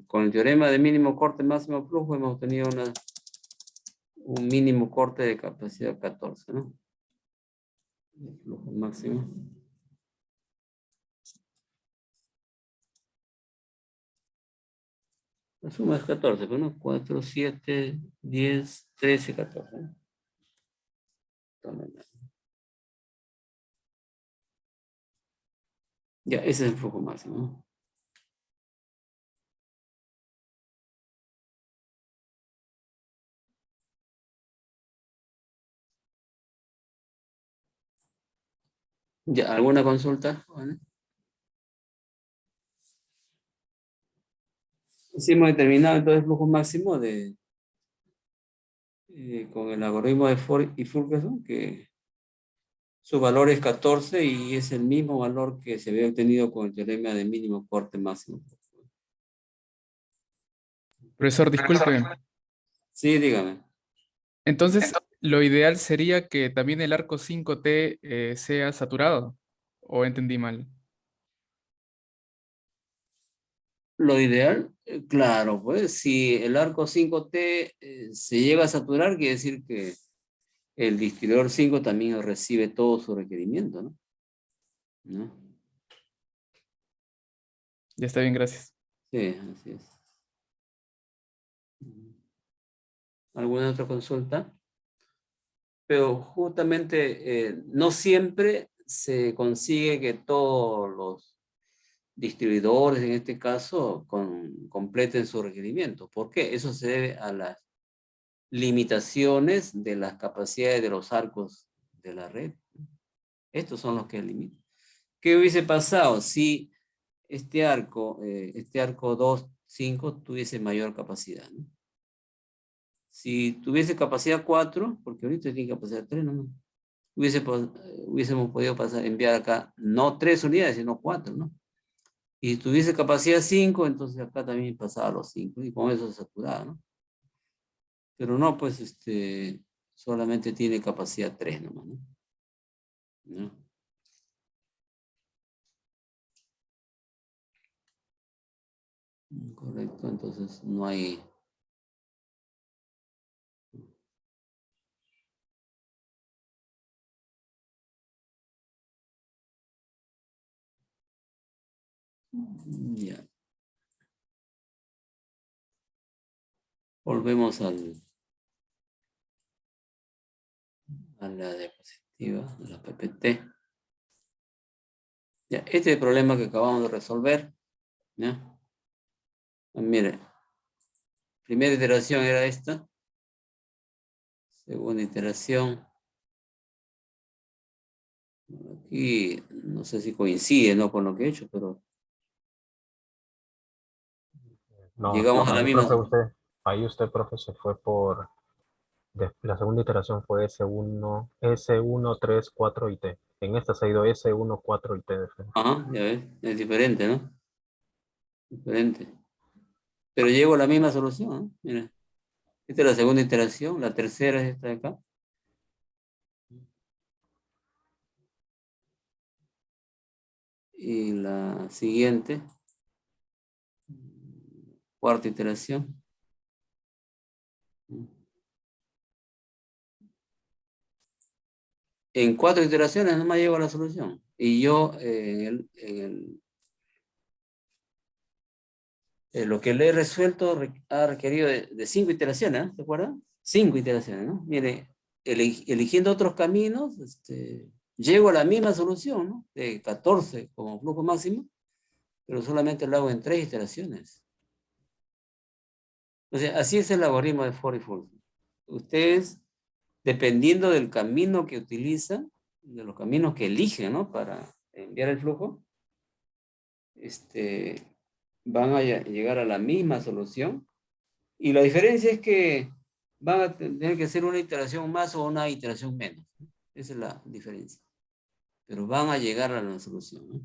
con el teorema de mínimo corte máximo flujo, hemos tenido un mínimo corte de capacidad 14, ¿no? El flujo máximo. La suma es 14, pues, ¿no? 4, 7, 10, 13, 14. ¿No? Ya, ese es el flujo máximo, ¿no? Ya, ¿alguna consulta? ¿Vale? Sí, hemos determinado entonces el flujo máximo con el algoritmo de Ford y Fulkerson, que su valor es 14 y es el mismo valor que se había obtenido con el teorema de mínimo corte máximo. Profesor, disculpe. Sí, dígame. Entonces, lo ideal sería que también el arco 5T sea saturado. ¿O entendí mal? Lo ideal, claro, pues si el arco 5T se llega a saturar, quiere decir que el distribuidor 5 también recibe todo su requerimiento, ¿no? ¿No? Ya está bien, gracias. Sí, así es. ¿Alguna otra consulta? Pero justamente no siempre se consigue que todos los distribuidores, en este caso, completen su requerimiento. ¿Por qué? Eso se debe a las limitaciones de las capacidades de los arcos de la red. Estos son los que limitan. ¿Qué hubiese pasado si este arco 2, 5, tuviese mayor capacidad? ¿No? Si tuviese capacidad 4, porque ahorita tiene capacidad 3, ¿no? Hubiésemos podido enviar acá no 3 unidades, sino 4, ¿no? Y si tuviese capacidad 5, entonces acá también pasaba a los 5, y con eso se saturaba, ¿no? Pero no, pues, solamente tiene capacidad 3 nomás, ¿no? ¿No? Correcto, entonces no hay... Ya. Volvemos a la diapositiva, a la PPT. Ya, este es el problema que acabamos de resolver. ¿Ya? Mire, primera iteración era esta. Segunda iteración. Aquí no sé si coincide, ¿no? Con lo que he hecho, pero No, llegamos a la ahí, misma. ahí usted, profe, se fue la segunda iteración fue S1, 3, 4 y T. En esta se ha ido S1, 4 y T. Ajá, ya ves, es diferente, ¿no? Diferente. Pero llego a la misma solución, ¿no? Mira, esta es la segunda iteración, la tercera es esta de acá. Y la siguiente, cuarta iteración. En 4 iteraciones no me llego a la solución. Y yo lo que le he resuelto ha requerido de 5 iteraciones, ¿no? ¿Se acuerdan? 5 iteraciones, ¿no? Mire, eligiendo otros caminos, llego a la misma solución, ¿no? De 14 como flujo máximo, pero solamente lo hago en 3 iteraciones. O sea, así es el algoritmo de Forey Fulkerson. Ustedes, dependiendo del camino que utilizan, de los caminos que eligen, ¿no? Para enviar el flujo, van a llegar a la misma solución. Y la diferencia es que van a tener que hacer una iteración más o una iteración menos, ¿no? Esa es la diferencia. Pero van a llegar a la solución, ¿no?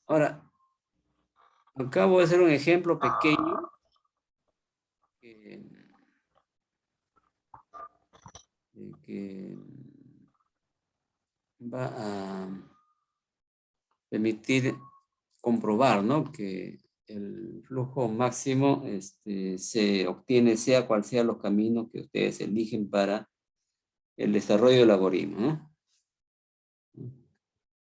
Ahora, acá voy a hacer un ejemplo pequeño que va a permitir comprobar, ¿no? Que el flujo máximo se obtiene sea cual sea los caminos que ustedes eligen para el desarrollo del algoritmo, ¿no?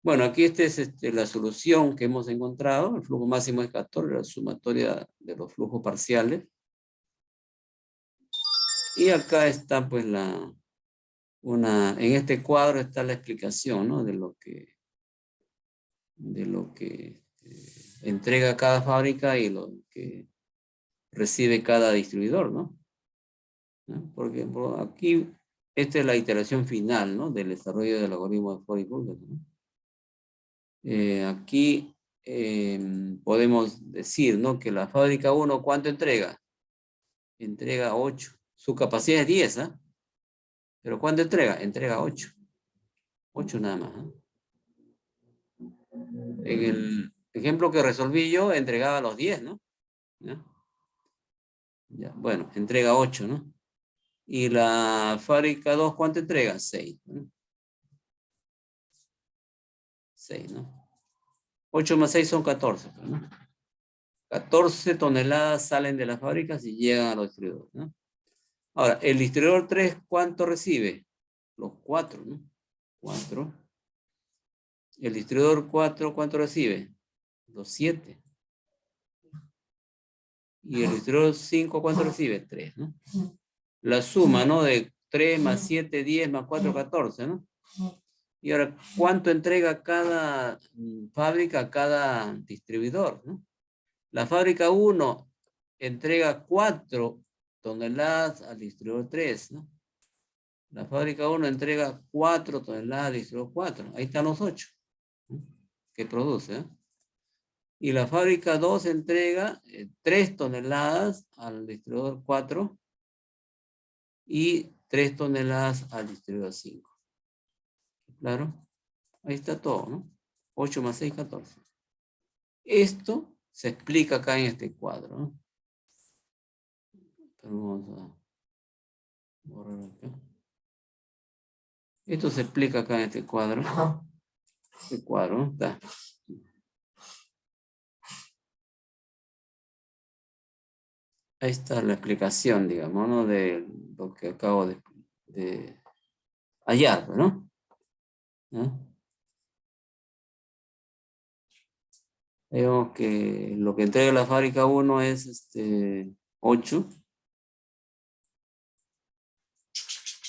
Bueno, aquí esta es la solución que hemos encontrado. El flujo máximo es 14, la sumatoria de los flujos parciales. Y acá está pues en este cuadro está la explicación, ¿no? De lo que entrega cada fábrica y lo que recibe cada distribuidor, ¿no? Porque aquí esta es la iteración final, ¿no? Del desarrollo del algoritmo de Forey-Fulkerson, ¿no? Aquí podemos decir, ¿no? Que la fábrica 1, ¿cuánto entrega? Entrega 8. Su capacidad es 10, ¿ah? ¿Pero cuánto entrega? Entrega 8. 8 nada más, ¿eh? En el ejemplo que resolví yo, entregaba los 10, ¿no? ¿Ya? Ya, bueno, entrega 8, ¿no? Y la fábrica 2, ¿cuánto entrega? 6, ¿no? 6, ¿no? 8 más 6 son 14, ¿no? 14 toneladas salen de las fábricas y llegan a los distribuidores, ¿no? Ahora, el distribuidor 3, ¿cuánto recibe? Los 4, ¿no? 4. El distribuidor 4, ¿cuánto recibe? Los 7. Y el distribuidor 5, ¿cuánto recibe? 3, ¿no? La suma, ¿no? De 3 más 7, 10 más 4, 14, ¿no? Y ahora, ¿cuánto entrega cada fábrica, cada distribuidor, ¿no? La fábrica 1 entrega 4 toneladas al distribuidor 3, ¿no? La fábrica 1 entrega 4 toneladas al distribuidor 4. Ahí están los 8, ¿no? Que produce, ¿eh? Y la fábrica 2 entrega 3 toneladas al distribuidor 4 y 3 toneladas al distribuidor 5. Claro, ahí está todo, ¿no? 8 más 6, 14. Esto se explica acá en este cuadro, ¿no? Pero vamos a borrar acá. Esto se explica acá en este cuadro. Este cuadro, ¿no? Está. Ahí está la explicación, digamos, ¿no? De lo que acabo de hallar, ¿no? ¿No? Vemos que lo que entrega la fábrica 1 es 8.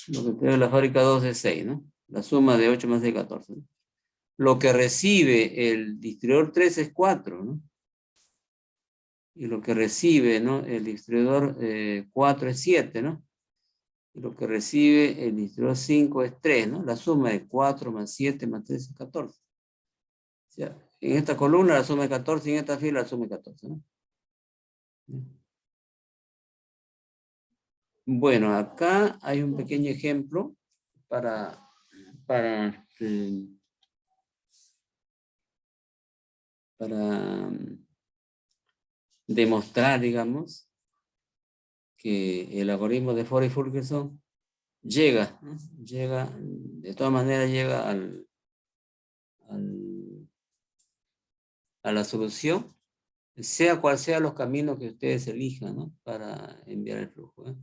Lo que entrega la fábrica 2 es 6, ¿no? La suma de 8 más 6 es 14, ¿no? Lo que recibe el distribuidor 3 es 4, ¿no? Y lo que recibe, ¿no? El distribuidor 4 es 7, ¿no? Y lo que recibe el distribuidor 5 es 3, ¿no? La suma de 4 más 7 más 3 es 14. O sea, en esta columna la suma es 14 y en esta fila la suma es 14, ¿no? Bueno, acá hay un pequeño ejemplo para demostrar, digamos, que el algoritmo de Forey-Fulkerson llega, ¿no? De todas maneras llega a la solución, sea cual sea los caminos que ustedes elijan, ¿no? Para enviar el flujo, ¿eh?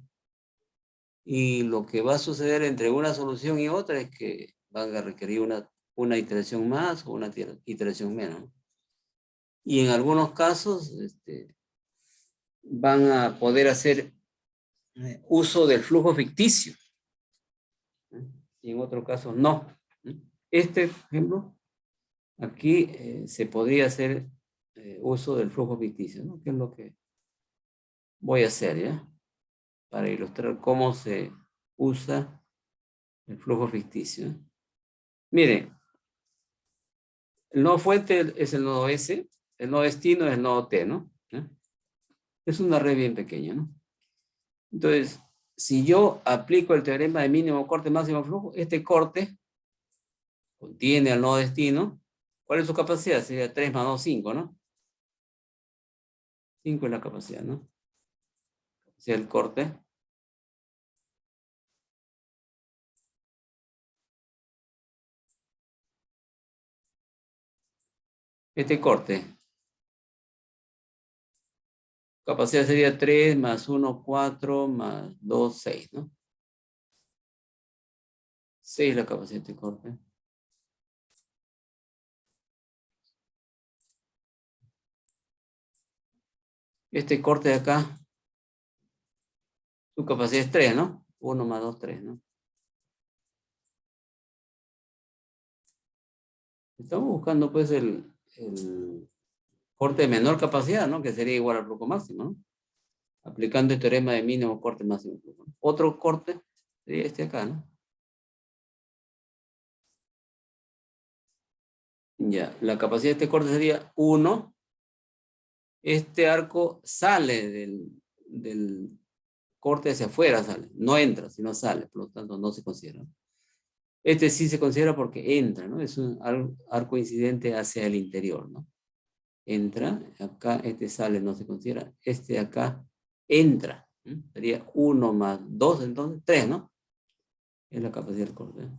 Y lo que va a suceder entre una solución y otra es que van a requerir una iteración más o una iteración menos, ¿no? Y en algunos casos van a poder hacer uso del flujo ficticio, ¿no? Y en otros casos no, ¿no? Este ejemplo, aquí se podría hacer uso del flujo ficticio, ¿no? Que es lo que voy a hacer, ¿ya? Para ilustrar cómo se usa el flujo ficticio. Miren, el nodo fuente es el nodo S, el nodo destino es el nodo T, ¿no? ¿Ya? Es una red bien pequeña, ¿no? Entonces, si yo aplico el teorema de mínimo corte máximo flujo, este corte contiene al nodo destino. ¿Cuál es su capacidad? Sería 3 más 2, 5, ¿no? 5 es la capacidad, ¿no? O sea, el corte. Este corte. Capacidad sería 3 más 1, 4 más 2, 6, ¿no? 6 la capacidad de este corte. Este corte de acá, su capacidad es 3, ¿no? 1 más 2, 3, ¿no? Estamos buscando pues el corte de menor capacidad, ¿no? Que sería igual al flujo máximo, ¿no? Aplicando el teorema de mínimo corte máximo flujo. Otro corte sería este acá, ¿no? Ya, la capacidad de este corte sería 1. Este arco sale del corte hacia afuera, sale. No entra, sino sale, por lo tanto no se considera. Este sí se considera porque entra, ¿no? Es un arco incidente hacia el interior, ¿no? Entra, acá este sale, no se considera. Este de acá entra. Sería 1 más 2, entonces 3, ¿no? Es la capacidad del corte.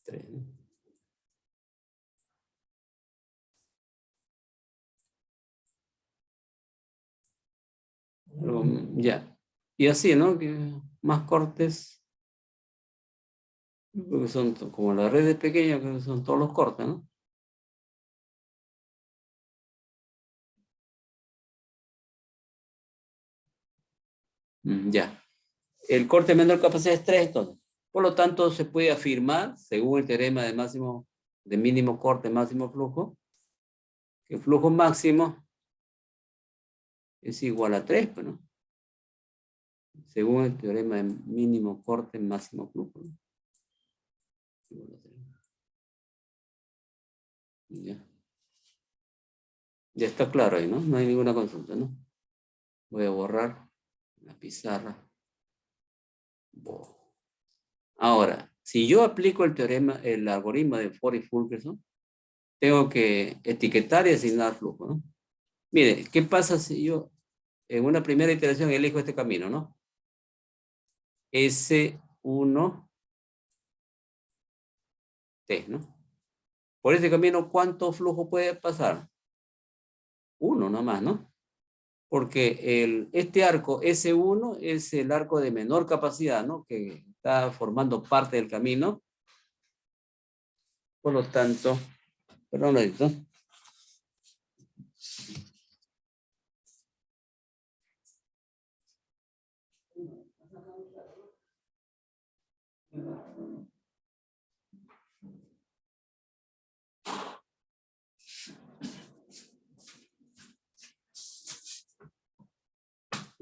3, ¿no? Pero, ya. Y así, ¿no? Que más cortes. Porque son como las redes pequeñas, que son todos los cortes, ¿no? Ya. El corte menor capacidad es 3, entonces. Por lo tanto, se puede afirmar, según el teorema de mínimo corte, máximo flujo, que el flujo máximo es igual a 3, pues, ¿no? Según el teorema de mínimo corte, máximo flujo, ¿no? Igual a 3. Ya. Ya está claro ahí, ¿no? No hay ninguna consulta, ¿no? Voy a borrar la pizarra. Ahora, si yo aplico el teorema, el algoritmo de Ford y Fulkerson, tengo que etiquetar y asignar flujo, ¿no? Mire, ¿qué pasa si yo en una primera iteración elijo este camino, ¿no? S1T, ¿no? Por este camino, ¿cuánto flujo puede pasar? 1 nomás, ¿no? Porque este arco S1 es el arco de menor capacidad, ¿no? Que está formando parte del camino. Por lo tanto, perdón, ¿no?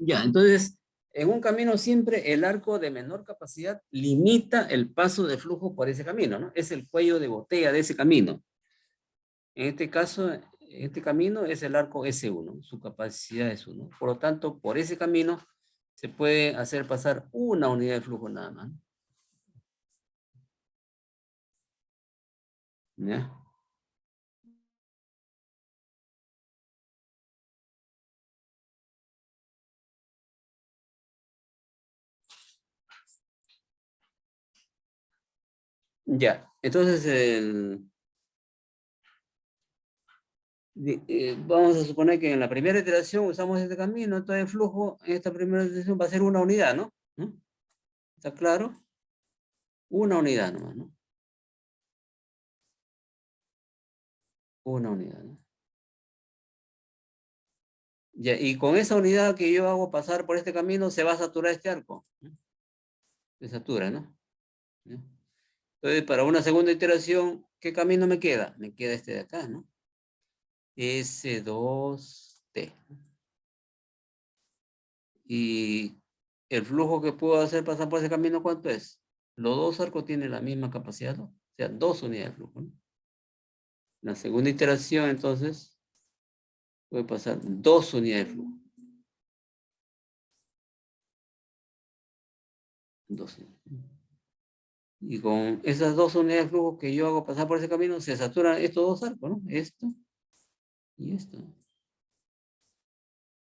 Ya, entonces, en un camino siempre el arco de menor capacidad limita el paso de flujo por ese camino, ¿no? Es el cuello de botella de ese camino. En este caso, este camino es el arco S1, su capacidad es 1. Por lo tanto, por ese camino se puede hacer pasar una unidad de flujo nada más. ¿Ya? Ya, entonces vamos a suponer que en la primera iteración usamos este camino, entonces el flujo en esta primera iteración va a ser una unidad, ¿no? ¿No? ¿Está claro? Una unidad nomás, ¿no? Una unidad, ¿no? Ya, y con esa unidad que yo hago pasar por este camino, se va a saturar este arco, ¿no? Se satura, ¿no? ¿Ya? Entonces, para una segunda iteración, ¿qué camino me queda? Me queda este de acá, ¿no? S2T. Y el flujo que puedo hacer pasar por ese camino, ¿cuánto es? Los dos arcos tienen la misma capacidad, ¿no? O sea, 2 unidades de flujo, ¿no? La segunda iteración, entonces, puede pasar 2 unidades de flujo. 2 unidades. Y con esas 2 unidades de flujo que yo hago pasar por ese camino, se saturan estos dos arcos, ¿no? Esto y esto.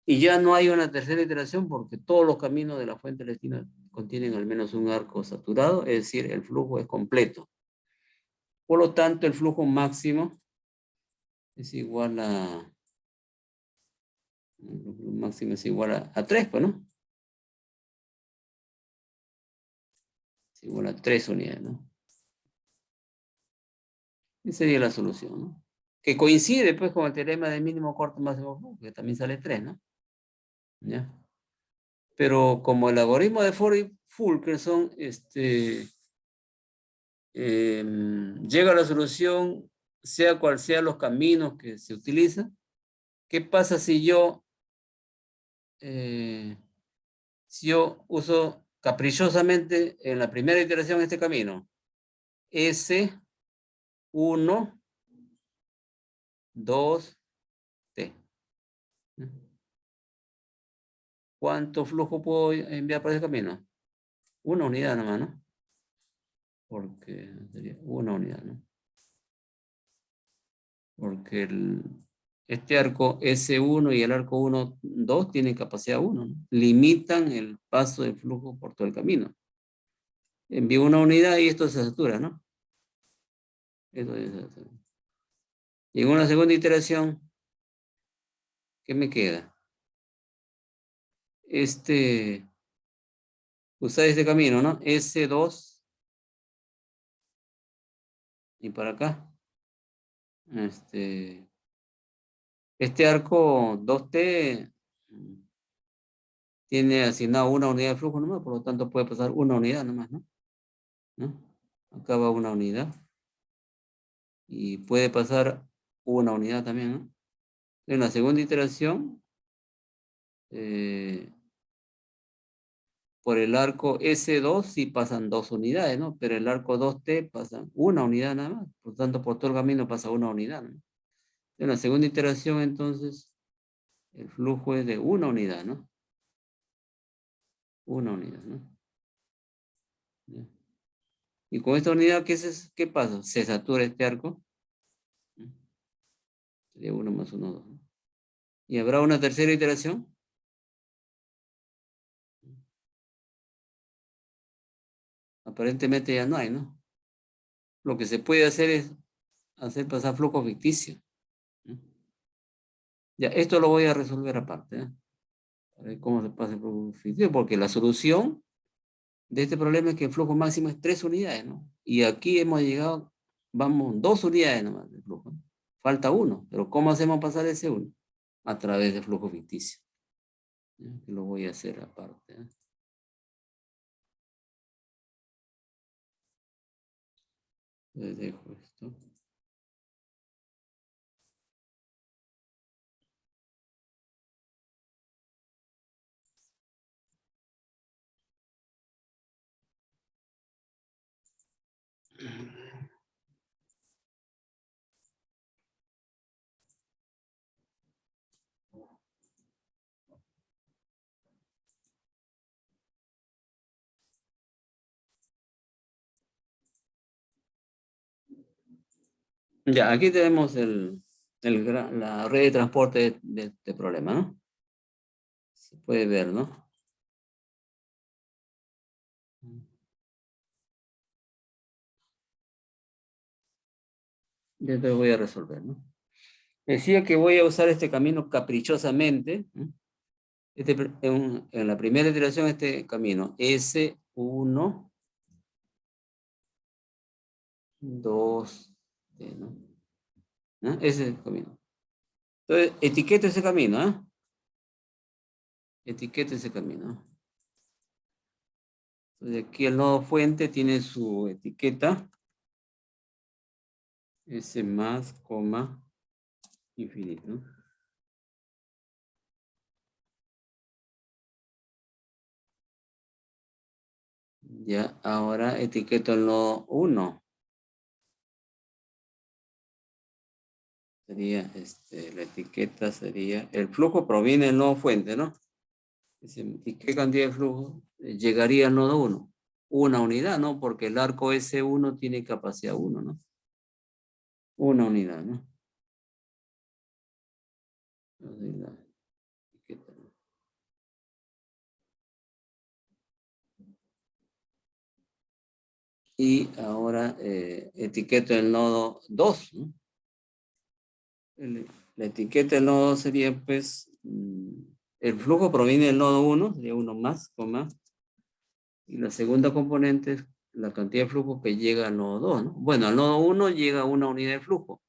Y ya no hay una tercera iteración porque todos los caminos de la fuente lestina contienen al menos un arco saturado, es decir, el flujo es completo. Por lo tanto, el flujo máximo es igual a... El flujo máximo es igual a 3, pues, ¿no? Es igual a 3 unidades, ¿no? Esa sería la solución, ¿no? Que coincide, pues, con el teorema de mínimo corto máximo flujo, que también sale 3, ¿no? ¿Ya? Pero como el algoritmo de Fulkerson, llega a la solución, sea cual sea los caminos que se utilizan. ¿Qué pasa si yo uso caprichosamente en la primera iteración este camino? S1, 2, T. ¿Cuánto flujo puedo enviar por ese camino? Una unidad nomás, ¿no? Porque sería una unidad, ¿no? Porque este arco S1 y el arco 1, 2 tienen capacidad 1, ¿no? Limitan el paso del flujo por todo el camino. Envío una unidad y esto se satura, ¿no? Esto se satura. Y en una segunda iteración, ¿qué me queda? Usar este camino, ¿no? S2 y para acá. Este arco 2T tiene asignado una unidad de flujo nomás, por lo tanto puede pasar una unidad nomás, ¿no? Acá va una unidad. Y puede pasar una unidad también, ¿no? En la segunda iteración, por el arco S2 sí pasan 2 unidades, ¿no? Pero el arco 2T pasa una unidad nada más. Por lo tanto, por todo el camino pasa una unidad, ¿no? En la segunda iteración, entonces, el flujo es de una unidad, ¿no? Una unidad, ¿no? ¿Ya? Y con esta unidad, ¿qué pasa? Se satura este arco. Sería 1 más 1, 2, ¿no? ¿Y habrá una tercera iteración? Aparentemente ya no hay, ¿no? Lo que se puede hacer es hacer pasar flujo ficticio. Ya, esto lo voy a resolver aparte, ¿eh? A ver cómo se pasa el flujo ficticio, porque la solución de este problema es que el flujo máximo es 3 unidades, ¿no? Y aquí hemos llegado, vamos, 2 unidades nomás de flujo, ¿no? Falta 1, pero ¿cómo hacemos pasar ese 1? A través de flujo ficticio. ¿Ya? Que lo voy a hacer aparte, ¿eh? Les dejo esto. Ya, aquí tenemos la red de transporte de este problema, ¿no? Se puede ver, ¿no? Yo te voy a resolver, ¿no? Decía que voy a usar este camino caprichosamente, ¿no? En la primera iteración, este camino, S1, 2, ¿no? ¿No? Ese es el camino. Entonces, etiqueta ese camino, ¿eh? Etiqueta ese camino. Entonces, aquí el nodo fuente tiene su etiqueta. S más, coma, infinito, ¿no? Ya, ahora etiqueto el nodo 1. Sería, la etiqueta sería, el flujo proviene del nodo fuente, ¿no? ¿Y qué cantidad de flujo llegaría al nodo 1? Una unidad, ¿no? Porque el arco S1 tiene capacidad 1, ¿no? Una unidad, ¿no? La etiqueta, ¿no? Y ahora etiqueto el nodo 2, ¿no? La etiqueta del nodo 2 sería, pues, el flujo proviene del nodo 1, sería 1 más, coma, y la segunda componente es la cantidad de flujo que llega al nodo 2, ¿no? Bueno, al nodo 1 llega una unidad de flujo,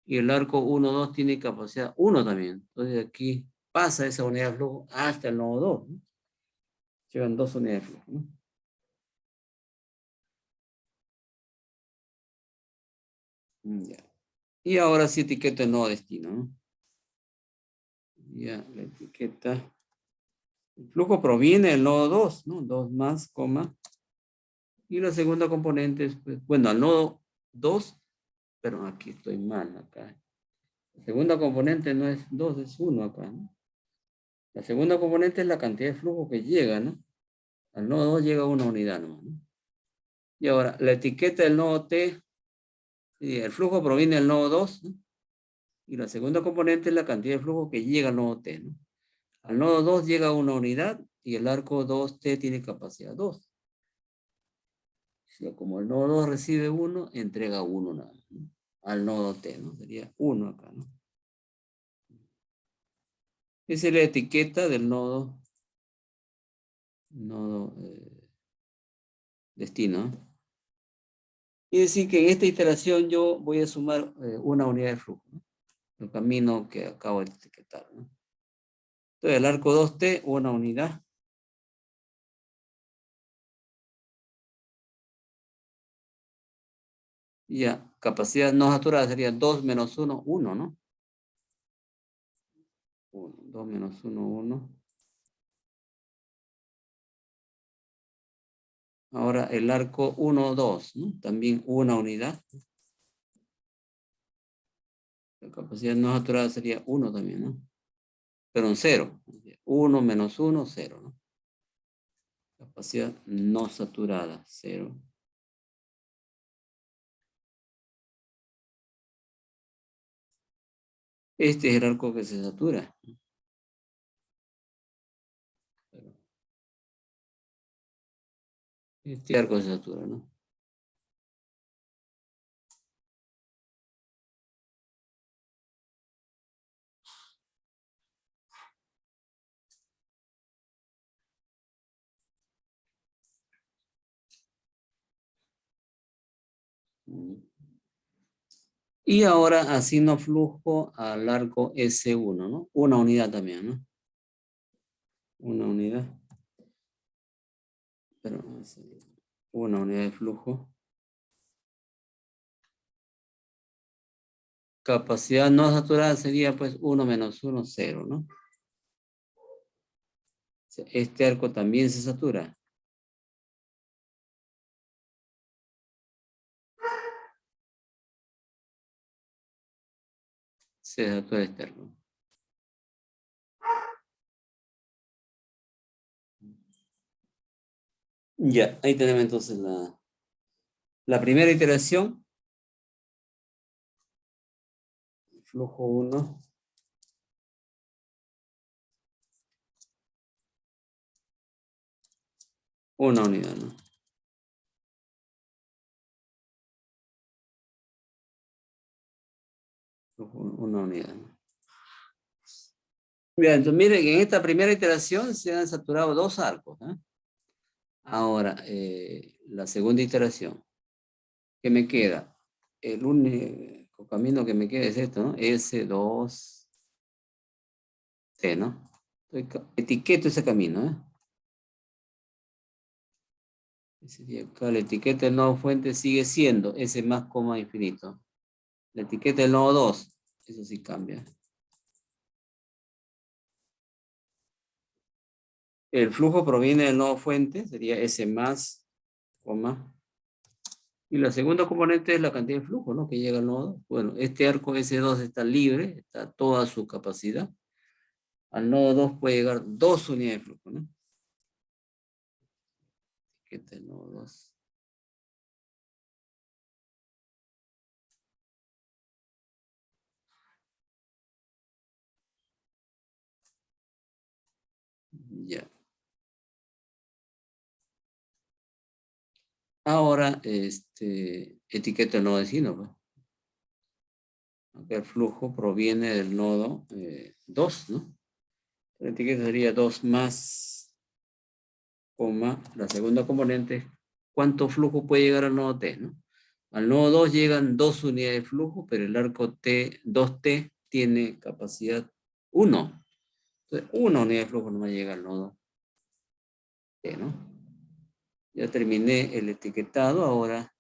y el arco 1, 2 tiene capacidad 1 también. Entonces aquí pasa esa unidad de flujo hasta el nodo 2, ¿no? Llegan 2 unidades de flujo, ¿no? Ya. Y ahora sí etiqueto el nodo destino, ¿no? Ya, la etiqueta. El flujo proviene del nodo 2, ¿no? 2 más, coma. Y la segunda componente es, pues, bueno, al nodo 2, pero aquí estoy mal acá. La segunda componente no es 2, es 1 acá, ¿no? La segunda componente es la cantidad de flujo que llega, ¿no? Al nodo 2 llega una unidad nomás, ¿no? Y ahora, la etiqueta del nodo T, sí, el flujo proviene del nodo 2, ¿no? Y la segunda componente es la cantidad de flujo que llega al nodo T, ¿no? Al nodo 2 llega una unidad y el arco 2T tiene capacidad 2. O sea, como el nodo 2 recibe 1, entrega 1 nada más, ¿no? Al nodo T, ¿no? Sería 1 acá, ¿no? Esa es la etiqueta del nodo destino, ¿no? Y decir que en esta iteración yo voy a sumar una unidad de flujo, ¿no? El camino que acabo de etiquetar, ¿no? Entonces el arco 2T, una unidad. Y ya, capacidad no saturada sería 2 menos 1, 1, ¿no? 1, 2 menos 1, 1. Ahora el arco 1, 2, ¿no? También una unidad. La capacidad no saturada sería 1 también, ¿no? Pero en 0. 1 menos 1, 0, ¿no? Capacidad no saturada, 0. Este es el arco que se satura. Este arco se satura, ¿no? Y ahora asigno flujo al arco S1, ¿no? Una unidad también, ¿no? Una unidad. Pero una unidad de flujo. Capacidad no saturada sería pues 1 menos 1, 0, ¿no? Este arco también se satura. Se satura este arco. Ya, ahí tenemos entonces la primera iteración. Flujo 1. Una unidad, ¿no? Flujo una unidad, ¿no? Bien, entonces miren que en esta primera iteración se han saturado 2 arcos, ¿eh? Ahora, la segunda iteración. ¿Qué me queda? El único camino que me queda es esto, ¿no? S2T, ¿no? Etiqueto ese camino, ¿eh? Sería acá, la etiqueta del nodo fuente sigue siendo S más coma infinito. La etiqueta del nodo 2 Eso sí cambia. El flujo proviene del nodo fuente, sería S más, coma. Y la segunda componente es la cantidad de flujo, ¿no? Que llega al nodo. Bueno, este arco S2 está libre, está toda su capacidad. Al nodo 2 puede llegar 2 unidades de flujo, ¿no? Etiqueta el nodo 2. Ya. Ahora, etiqueta el nodo vecino, pues. Acá el flujo proviene del nodo 2, ¿no? La etiqueta sería 2 más, coma, la segunda componente, ¿cuánto flujo puede llegar al nodo T, ¿no? Al nodo 2 llegan 2 unidades de flujo, pero el arco T, 2T tiene capacidad 1. Entonces, 1 unidad de flujo nomás llega al nodo T, ¿no? Ya terminé el etiquetado, ahora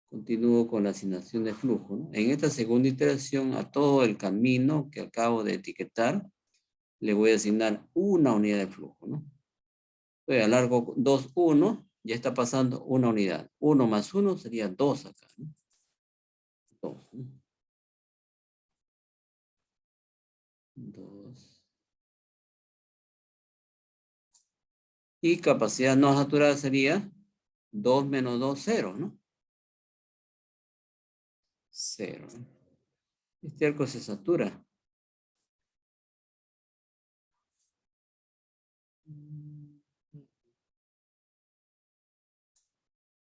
continúo con la asignación de flujo, ¿no? En esta segunda iteración, a todo el camino que acabo de etiquetar, le voy a asignar una unidad de flujo, ¿no? Entonces, al largo 2, 1, ya está pasando una unidad. 1 más 1 sería 2 acá, ¿no? 2, ¿no? 2. Y capacidad no saturada sería 2 menos 2, 0, ¿no? 0. Este arco se satura.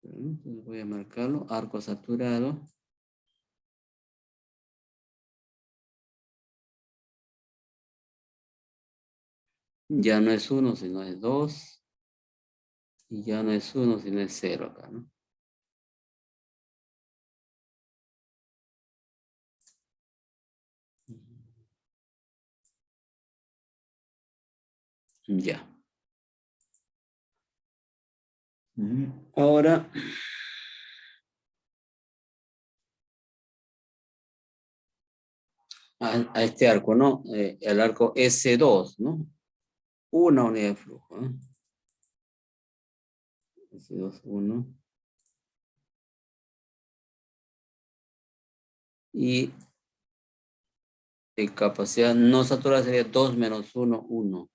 Entonces voy a marcarlo, arco saturado. Ya no es 1, sino es 2. Y ya no es 1, sino es 0 acá, ¿no? Ya. Ahora, a este arco, ¿no? El arco S2, ¿no? Una unidad de flujo, ¿no? S2, 1. Y capacidad no saturada sería 2 menos 1, 1.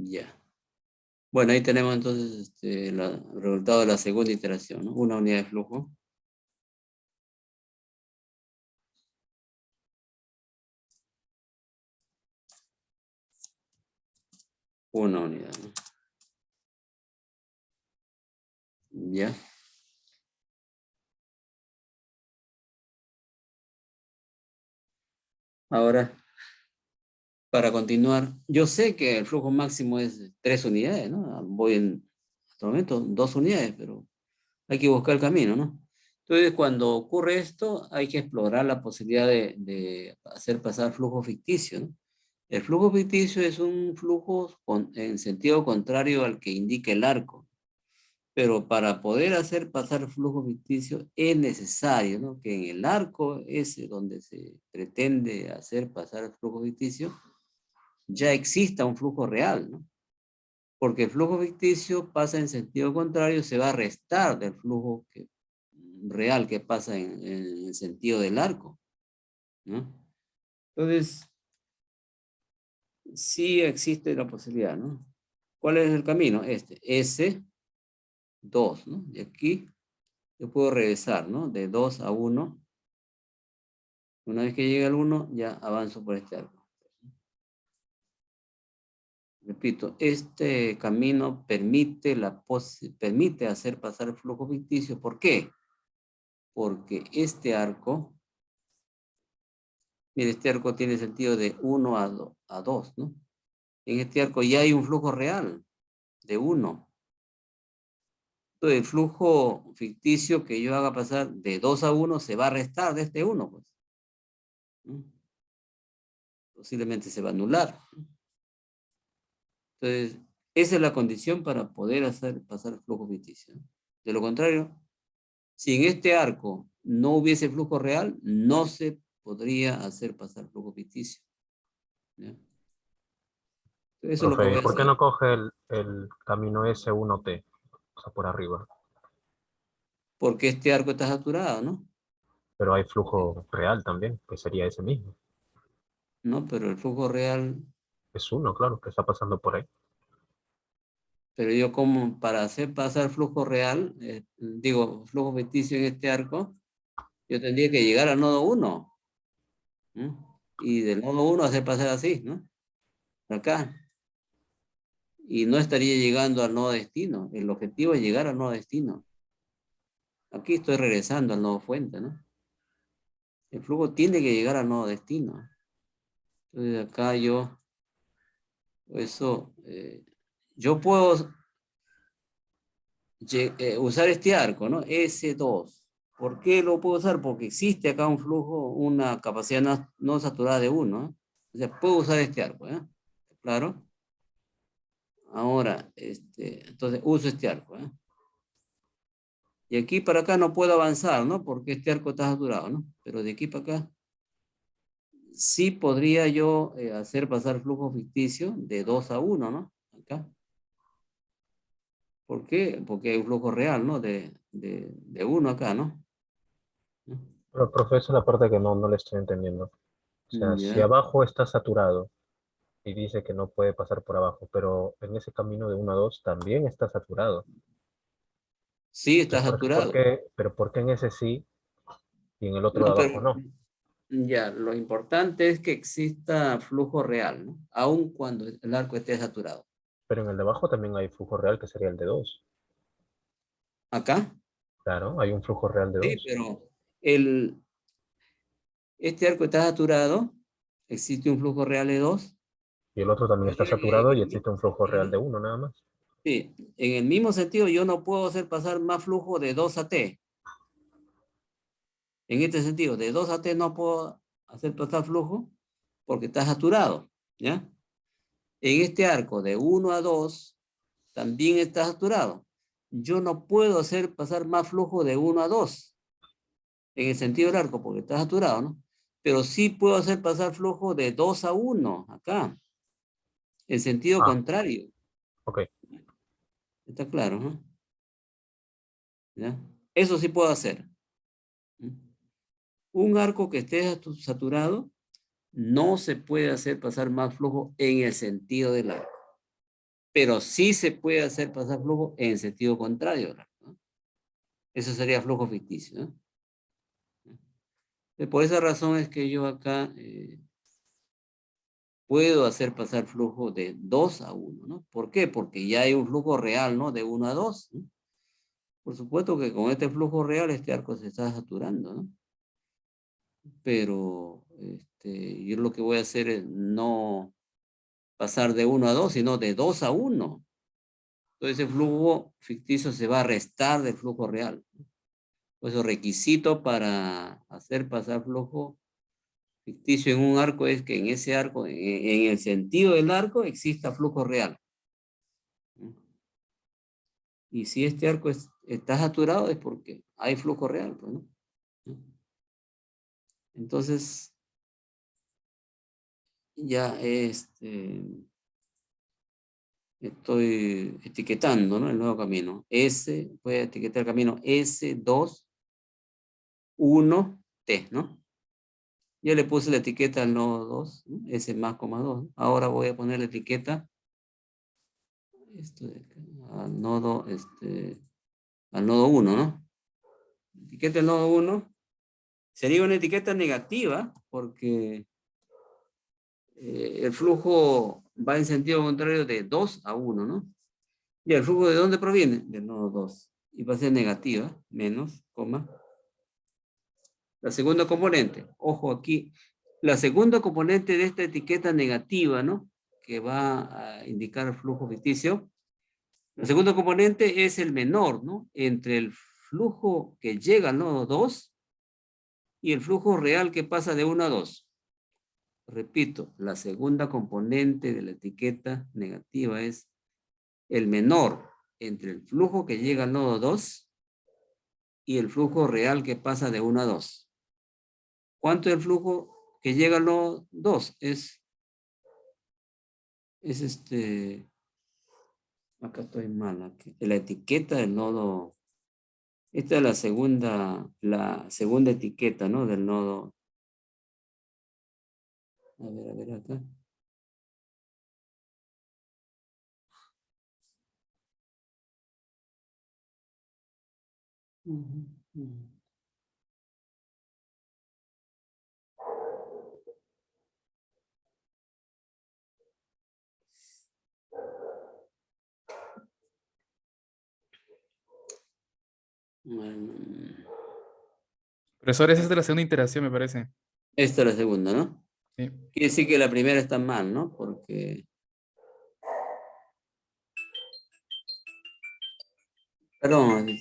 Ya. Bueno, ahí tenemos entonces el resultado de la segunda iteración, ¿no? Una unidad de flujo. Una unidad, ¿no? Ya. Ahora, para continuar, yo sé que el flujo máximo es 3 unidades, ¿no? Voy en este momento 2 unidades, pero hay que buscar el camino, ¿no? Entonces, cuando ocurre esto, hay que explorar la posibilidad de hacer pasar flujo ficticio, ¿no? El flujo ficticio es un flujo en sentido contrario al que indica el arco. Pero para poder hacer pasar flujo ficticio es necesario, ¿no? Que en el arco ese donde se pretende hacer pasar el flujo ficticio ya exista un flujo real, ¿no? Porque el flujo ficticio pasa en sentido contrario, se va a restar del flujo real que pasa en el sentido del arco, ¿no? Entonces, sí existe la posibilidad, ¿no? ¿Cuál es el camino? S2, ¿no? Y aquí yo puedo regresar, ¿no? De 2 a 1. Una vez que llegue al 1, ya avanzo por este arco. Repito, este camino permite hacer pasar el flujo ficticio. ¿Por qué? Porque este arco, mire, este arco tiene sentido de 1 a 2, ¿no? En este arco ya hay un flujo real de 1. Entonces, el flujo ficticio que yo haga pasar de 2 a 1 se va a restar de este 1, pues. ¿No? Posiblemente se va a anular. Entonces, Esa es la condición para poder hacer pasar flujo ficticio. De lo contrario, si en este arco no hubiese flujo real, no se podría hacer pasar flujo ficticio. ¿Ya? Eso es lo que Profe, voy ¿y a por qué hacer. no coge el camino S1T? O sea, por arriba. Porque este arco está saturado, ¿no? Pero hay flujo real también, que sería ese mismo. No, pero el flujo real, Es uno, claro, que está pasando por ahí. pero yo como para hacer pasar flujo real, digo, flujo ficticio en este arco, yo tendría que llegar al nodo 1. Y del nodo 1 hacer pasar así, ¿no? Acá. Y no estaría llegando al nodo destino. El objetivo es llegar al nodo destino. Aquí estoy regresando al nodo fuente, ¿no? El flujo tiene que llegar al nodo destino. Entonces acá yo puedo usar este arco, ¿no? S2. ¿Por qué lo puedo usar? Porque existe acá un flujo, una capacidad no saturada de 1, ¿eh? O sea, puedo usar este arco, ¿eh? Claro. Ahora, entonces uso este arco, ¿eh? Y aquí para acá no puedo avanzar, ¿no? Porque este arco está saturado, ¿no? Pero de aquí para acá sí podría yo hacer pasar flujo ficticio de 2 a 1, ¿no? Acá. ¿Por qué? Porque hay un flujo real, ¿no? De 1 acá, ¿no? Pero, profe, esa es la parte que no le estoy entendiendo. O sea, si Ya. abajo está saturado y dice que no puede pasar por abajo, pero en ese camino de 1 a 2 también está saturado. Sí, está Entonces, saturado. pero por qué en ese sí y en el otro de No, abajo pero no? ya, lo importante es que exista flujo real, ¿no? Aun cuando el arco esté saturado. Pero en el de abajo también hay flujo real, que sería el de 2. Acá, Claro, hay un flujo real de sí, 2. pero este arco está saturado, existe un flujo real de 2. Y el otro también Pero está en saturado y el existe mismo un flujo real sentido, de 1 nada más. sí, en el mismo sentido yo no puedo hacer pasar más flujo de 2 a T. En este sentido, de 2 a T no puedo hacer pasar flujo porque está saturado, ¿ya? En este arco de 1 a 2 también está saturado. Yo no puedo hacer pasar más flujo de 1 a 2 en el sentido del arco porque está saturado, ¿no? Pero sí puedo hacer pasar flujo de 2 a 1 acá, en sentido Ah, contrario. ok. ¿Está claro, no? ¿Ya? Eso sí puedo hacer. Un arco que esté saturado no se puede hacer pasar más flujo en el sentido del arco, pero sí se puede hacer pasar flujo en sentido contrario del arco, ¿no? Eso sería flujo ficticio, ¿no? Por esa razón es que yo acá puedo hacer pasar flujo de 2 a 1, ¿no? ¿Por qué? Porque ya hay un flujo real, ¿no? De 1 a 2, ¿no? Por supuesto que con este flujo real este arco se está saturando, ¿no? Pero yo lo que voy a hacer es no pasar de 1 a 2, sino de 2 a 1. Entonces el flujo ficticio se va a restar del flujo real. Por eso requisito para hacer pasar flujo ficticio en un arco es que en ese arco, en el sentido del arco, exista flujo real. Y si este arco está saturado es porque hay flujo real, pues, ¿no? Entonces, ya estoy etiquetando, ¿no? El nuevo camino. Voy a etiquetar el camino S2, 1T, ¿no? Ya le puse la etiqueta al nodo 2, ¿no? S más, 2. Ahora voy a poner la etiqueta al nodo 1, ¿no? Etiqueta el nodo 1. Sería una etiqueta negativa porque el flujo va en sentido contrario de 2 a 1, ¿no? ¿Y el flujo de dónde proviene? Del nodo 2. Y va a ser negativa, menos, coma. La segunda componente, ojo aquí, la segunda componente de esta etiqueta negativa, ¿no? Que va a indicar el flujo ficticio. La segunda componente es el menor, ¿no? Entre el flujo que llega al nodo 2 y el flujo real que pasa de 1 a 2. Repito, la segunda componente de la etiqueta negativa es el menor entre el flujo que llega al nodo 2 y el flujo real que pasa de 1 a 2. ¿Cuánto es el flujo que llega al nodo 2? Es acá estoy mal, aquí. La etiqueta del nodo, esta es la segunda etiqueta, ¿no? Del nodo. A ver acá. Bueno, Profesor, esa es de la segunda iteración, me parece. esta es la segunda, ¿no? Sí. Quiere decir que la primera está mal, ¿no? Porque... Perdón.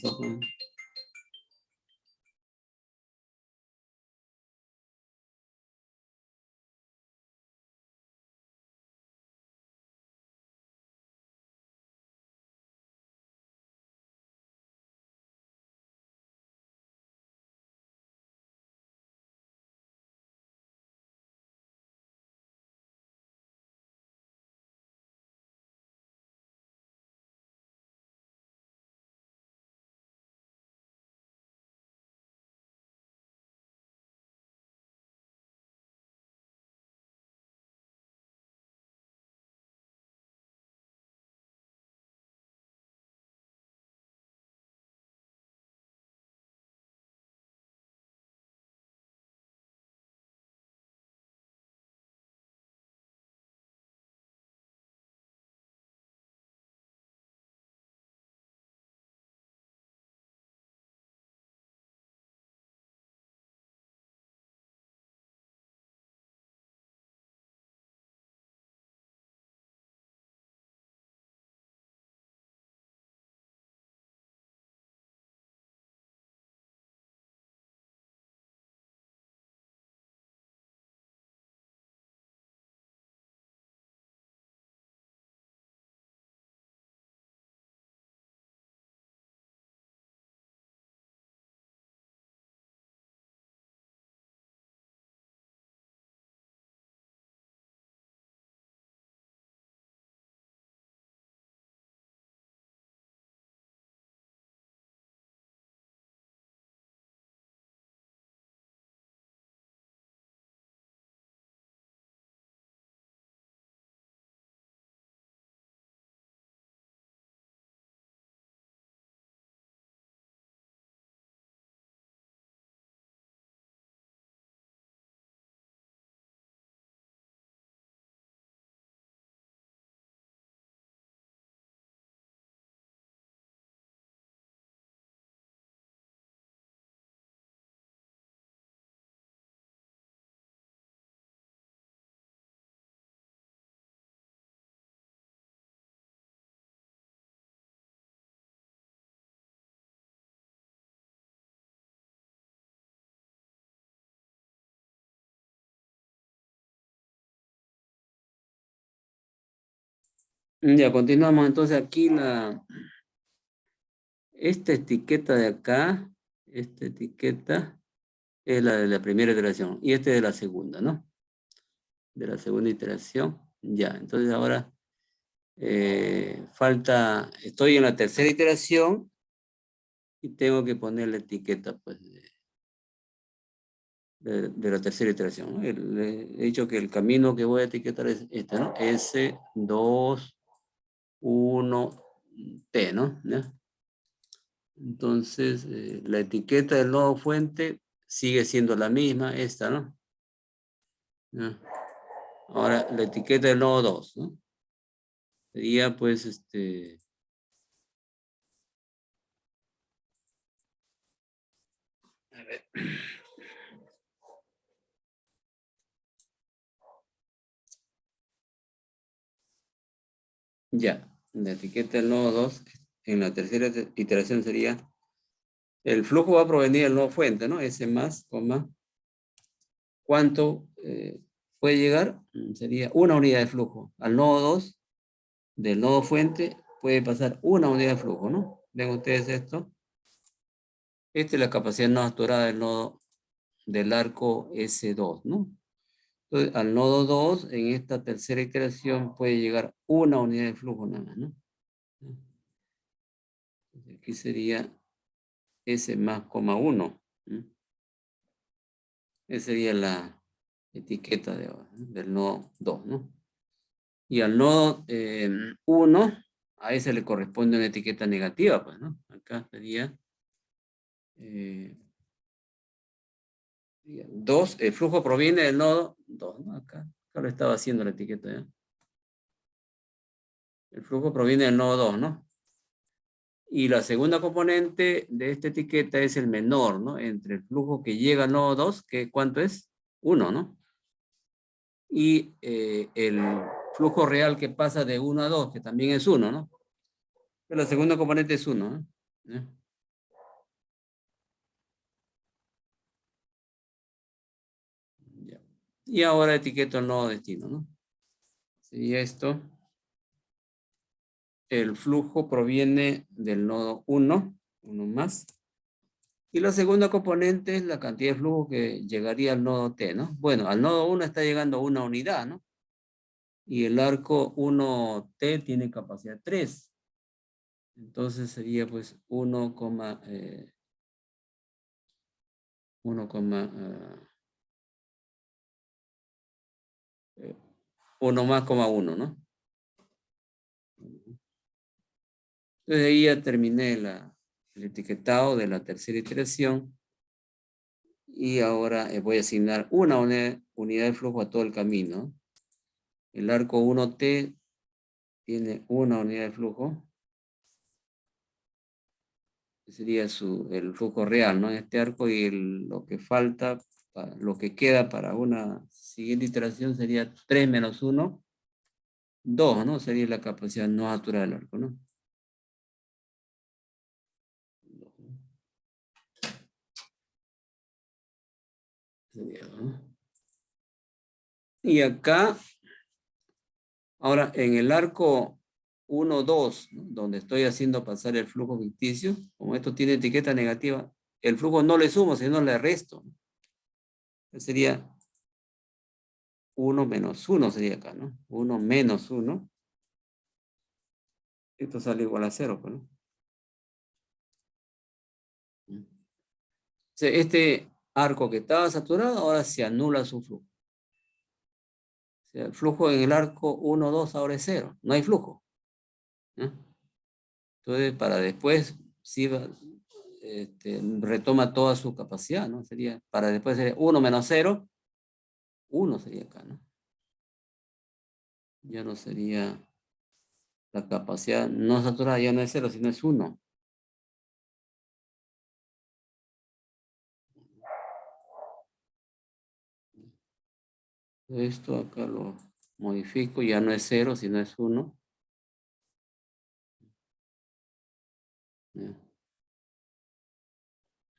Ya, continuamos entonces aquí esta etiqueta de acá, esta etiqueta es la de la primera iteración y esta es de la segunda, ¿no? De la segunda iteración. Ya, entonces ahora estoy en la tercera iteración y tengo que poner la etiqueta, pues, de la tercera iteración, ¿no? He dicho que el camino que voy a etiquetar es este, ¿no? S, 2, 1, T, ¿no? ¿Ya? Entonces, la etiqueta del nodo fuente sigue siendo la misma, esta, ¿no? ¿Ya? Ahora, la etiqueta del nodo 2, ¿no? Sería, pues, a ver. Ya, la etiqueta del nodo 2, en la tercera iteración sería, el flujo va a provenir del nodo fuente, ¿no? S más, coma, ¿cuánto puede llegar? Sería una unidad de flujo al nodo 2 del nodo fuente puede pasar una unidad de flujo, ¿no? Ven ustedes esto. Esta es la capacidad no saturada del nodo del arco S2, ¿no? Entonces, al nodo 2, en esta tercera iteración puede llegar una unidad de flujo nada más, ¿no? Aquí sería S más coma 1. Esa sería la etiqueta del nodo 2, ¿no? Y al nodo 1, a ese le corresponde una etiqueta negativa, pues, ¿no? Acá sería 2, el flujo proviene del nodo 2, ¿no? Acá lo estaba haciendo la etiqueta, ¿ya? El flujo proviene del nodo 2, ¿no? Y la segunda componente de esta etiqueta es el menor, ¿no? Entre el flujo que llega al nodo 2, que ¿cuánto es? 1, ¿no? Y el flujo real que pasa de 1 a 2, que también es 1, ¿no? Pero la segunda componente es 1, ¿no? ¿Ya? Ya. Y ahora etiqueto el nodo destino, ¿no? Sería esto. El flujo proviene del nodo 1, uno más. Y la segunda componente es la cantidad de flujo que llegaría al nodo T, ¿no? Bueno, al nodo 1 está llegando una unidad, ¿no? Y el arco 1T tiene capacidad 3. Entonces sería pues 1, 1 más, 1, ¿no? Entonces ahí ya terminé el etiquetado de la tercera iteración. Y ahora voy a asignar una unidad de flujo a todo el camino. El arco 1T tiene una unidad de flujo. Sería el flujo real, ¿no? En este arco, y lo que falta, lo que queda para una siguiente iteración sería 3 menos 1, 2, ¿no? Sería la capacidad no saturada del arco, ¿no? Sería, ¿no? Y acá, ahora en el arco 1, 2, ¿no? Donde estoy haciendo pasar el flujo ficticio, como esto tiene etiqueta negativa, el flujo no le sumo, sino le resto, ¿no? Sería 1 menos 1 sería acá, ¿no? 1 menos 1. Esto sale igual a 0, pues, ¿no? O sea, este arco que estaba saturado ahora se anula su flujo. O sea, el flujo en el arco 1, 2 ahora es 0. No hay flujo, ¿no? Entonces, para después, sí, retoma toda su capacidad, ¿no? Sería, para después sería 1 menos 0, 1 sería acá, ¿no? Ya no sería la capacidad no saturada, ya no es 0, sino es 1. Esto acá lo modifico, ya no es 0, sino es 1.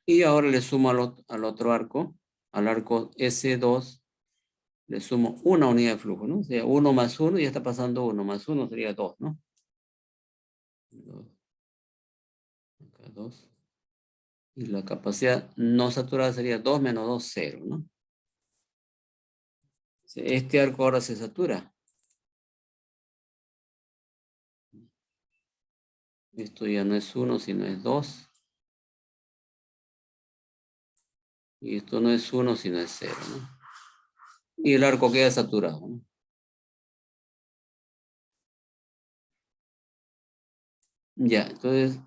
Y ahora le sumo al otro arco, al arco S2, le sumo una unidad de flujo, ¿no? O sea, 1 más 1, ya está pasando 1, más 1 sería 2, ¿no? 2. Acá 2. Y la capacidad no saturada sería 2 menos 2, 0, ¿no? O sea, este arco ahora se satura. Esto ya no es 1, sino es 2. Y esto no es 1, sino es 0, ¿no? Y el arco queda saturado, ¿no? Ya, entonces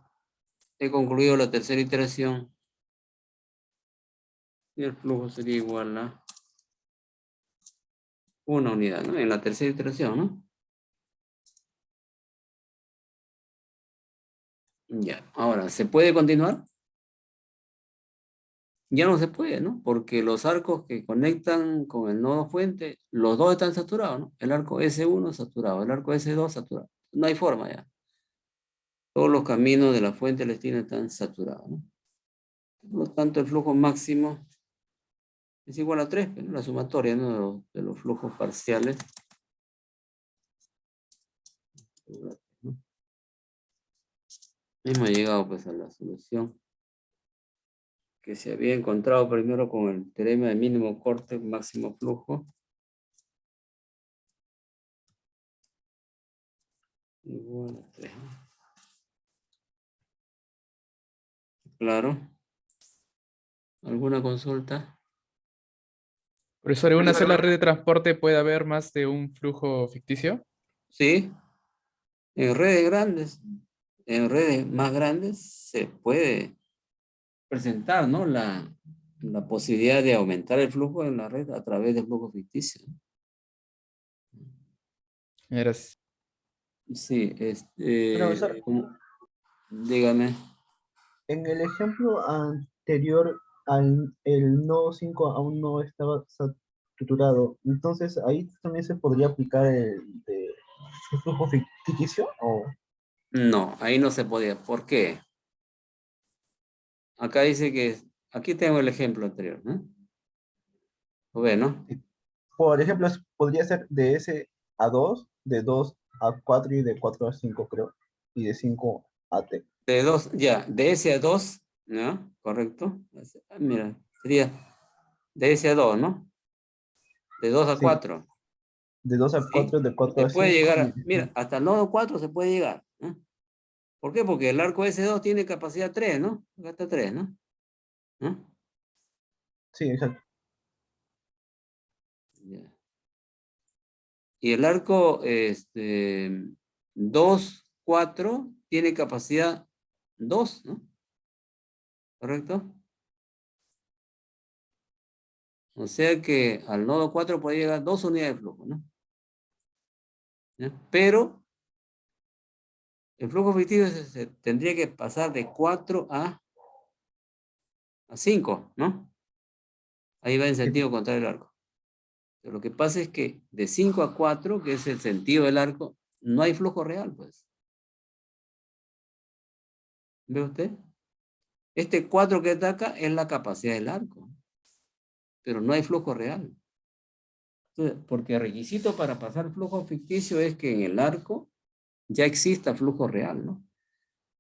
he concluido la tercera iteración. Y el flujo sería igual a una unidad, ¿no? En la tercera iteración, ¿no? Ya, ahora, ¿se puede continuar? Ya no se puede, ¿no? Porque los arcos que conectan con el nodo fuente, los dos están saturados, ¿no? El arco S1 saturado, el arco S2 saturado. No hay forma ya. Todos los caminos de la fuente del destino están saturados, ¿no? Por lo tanto, el flujo máximo es igual a 3, ¿no? La sumatoria, ¿no? De los flujos parciales. ¿No? Hemos llegado pues a la solución que se había encontrado primero con el teorema de mínimo corte, máximo flujo. Igual a 3. Claro. ¿Alguna consulta? Profesor, ¿en una sola red de transporte puede haber más de un flujo ficticio? Sí. En redes grandes, en redes más grandes se puede presentar, ¿no? La posibilidad de aumentar el flujo en la red a través del flujo ficticio. Gracias. Sí, Profesor, dígame. en el ejemplo anterior, el nodo 5 aún no estaba saturado. Entonces, ahí también se podría aplicar el flujo ficticio. ¿O? No, ahí no se podía. ¿Por qué? Acá dice que, aquí tengo el ejemplo anterior, ¿no? ¿Lo ve, no? Por ejemplo, podría ser de S a 2, de 2 a 4 y de 4 a 5, creo. Y de 5 a T. De 2, ya, de S a 2, ¿no? Correcto. Mira, sería de S a 2, ¿no? De 2 a Sí, 4. de 2 a ¿Sí? 4, de 4 Se a puede 5 llegar y a, mira, hasta el nodo 4 se puede llegar, ¿no? ¿Por qué? Porque el arco S2 tiene capacidad 3, ¿no? Acá está 3, ¿no? ¿No? sí, exacto. Ya. Y el arco 2, 4 tiene capacidad 2, ¿no? ¿Correcto? O sea que al nodo 4 puede llegar 2 unidades de flujo, ¿no? ¿Ya? Pero el flujo ficticio se tendría que pasar de 4 a 5, ¿no? Ahí va en Sí, sentido contrario el arco. Pero lo que pasa es que de 5 a 4, que es el sentido del arco, no hay flujo real, pues. ¿Ve usted? Este 4 que está acá es la capacidad del arco, pero no hay flujo real. Entonces, porque el requisito para pasar flujo ficticio es que en el arco ya exista flujo real, ¿no?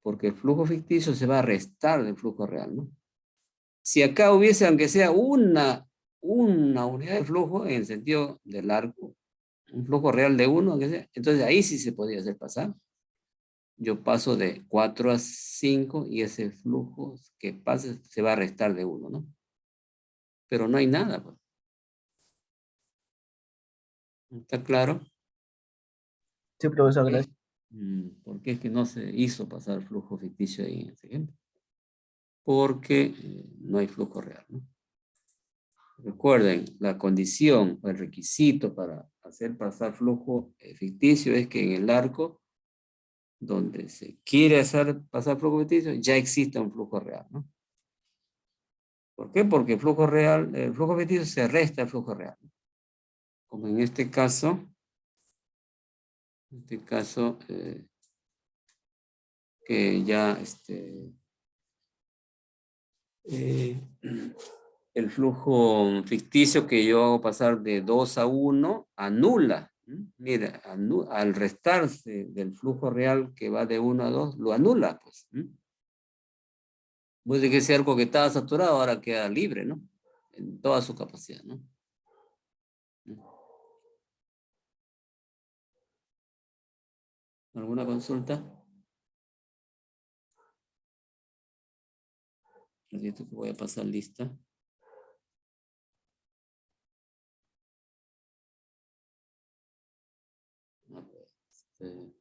Porque el flujo ficticio se va a restar del flujo real, ¿no? Si acá hubiese, aunque sea una unidad de flujo en el sentido del arco, un flujo real de 1, aunque sea, entonces ahí sí se podría hacer pasar. Yo paso de 4 a 5 y ese flujo que pase se va a restar de 1, ¿no? Pero no hay nada, pues. ¿Está claro? sí, profesor, gracias. ¿Por qué es que no se hizo pasar flujo ficticio ahí en ese ejemplo? Porque no hay flujo real, ¿no? Recuerden, la condición o el requisito para hacer pasar flujo ficticio es que en el arco donde se quiere hacer pasar flujo ficticio ya existe un flujo real, ¿no? ¿Por qué? Porque el flujo ficticio se resta al flujo real. Como en este caso, que ya eh, el flujo ficticio que yo hago pasar de 2 a 1 anula. Mira, al restarse del flujo real que va de 1 a 2, lo anula, pues. Puede que sea algo que estaba saturado, ahora queda libre, ¿no? En toda su capacidad, ¿no? ¿Alguna consulta? Necesito que voy a pasar lista. A ver,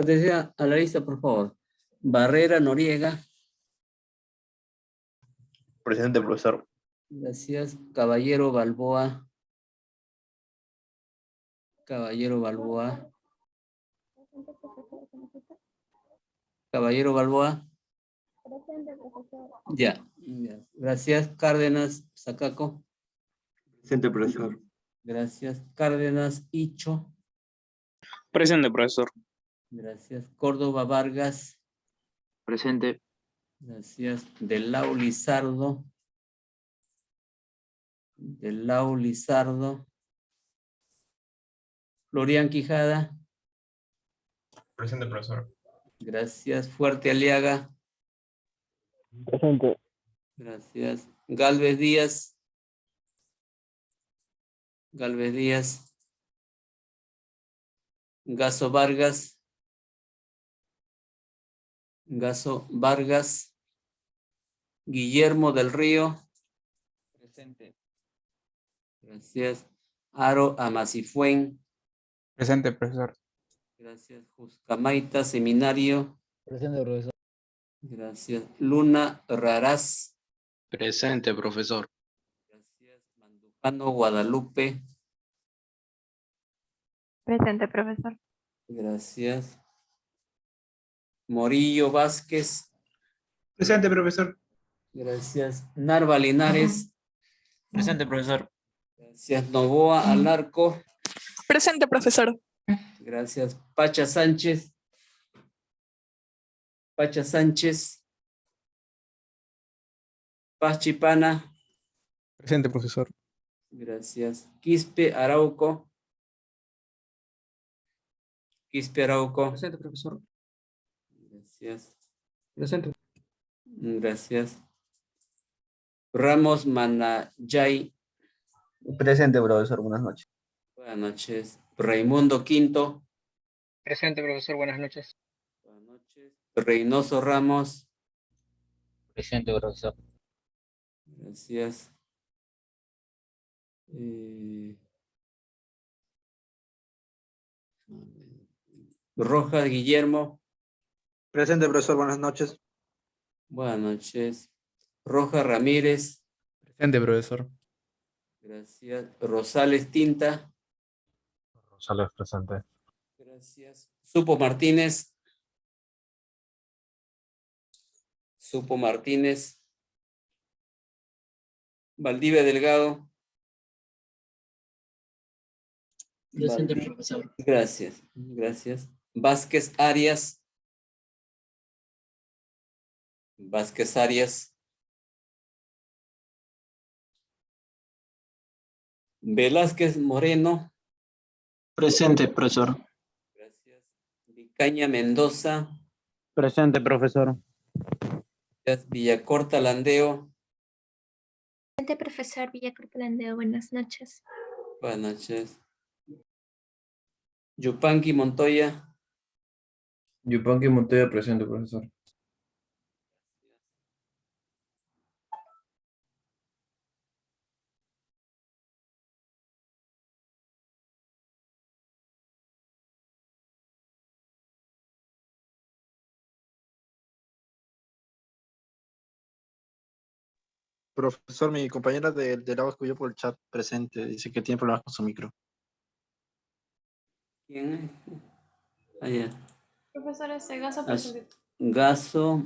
Atención a la lista, por favor. Barrera Noriega. Presente, profesor. Gracias. Caballero Balboa. Caballero Balboa. Caballero Balboa. Ya. Gracias. Cárdenas Sacaco. Presente, profesor. Gracias. Cárdenas Icho. Presente, profesor. Gracias. Córdoba Vargas. Presente. Gracias. Delau Lizardo. Delau Lizardo. Florian Quijada. Presente, profesor. Gracias. Fuerte Aliaga. Presente. Gracias. Galvez Díaz. Galvez Díaz. Gaso Vargas. Gaso Vargas. Guillermo del Río. Presente. Gracias. Aro Amasifuen. Presente, profesor. Gracias. Juscamaita Seminario. Presente, profesor. Gracias. Luna Raraz. Presente, profesor. Gracias. Mandujano Guadalupe. Presente, profesor. Gracias. Morillo Vázquez. Presente, profesor. Gracias. Narva Linares. Presente, profesor. Gracias. Novoa Alarco. Presente, profesor. Gracias. Pacha Sánchez. Pacha Sánchez. Paz Chipana. Presente, profesor. Gracias. Quispe Arauco. Quispe Arauco. Presente, profesor. Gracias. Presente. Gracias. Ramos Manayay. Presente, profesor. Buenas noches. Buenas noches. Raimundo Quinto. Presente, profesor. Buenas noches. Buenas noches. Reynoso Ramos. Presente, profesor. Gracias. Rojas Guillermo. Presente, profesor. Buenas noches. Buenas noches. Rojas Ramírez. Presente, profesor. Gracias. Rosales Tinta. Rosales, presente. Gracias. Supo Martínez. Supo Martínez. Valdivia Delgado. Presente, Valdi- profesor. Gracias. Gracias. Vázquez Arias. Vázquez Arias. Velázquez Moreno. Presente, profesor. Gracias. Vicaña Mendoza. Presente, profesor. Gracias. Villacorta Landeo. Presente, profesor Villacortalandeo. Buenas noches. Buenas noches. Yupanqui Montoya. Yupanqui Montoya presente, profesor. Profesor, mi compañera del agua escribió por el chat presente. Dice que tiene problemas con su micro. ¿Quién es? Allá. Profesor, ese Gaso As- presente. Gaso,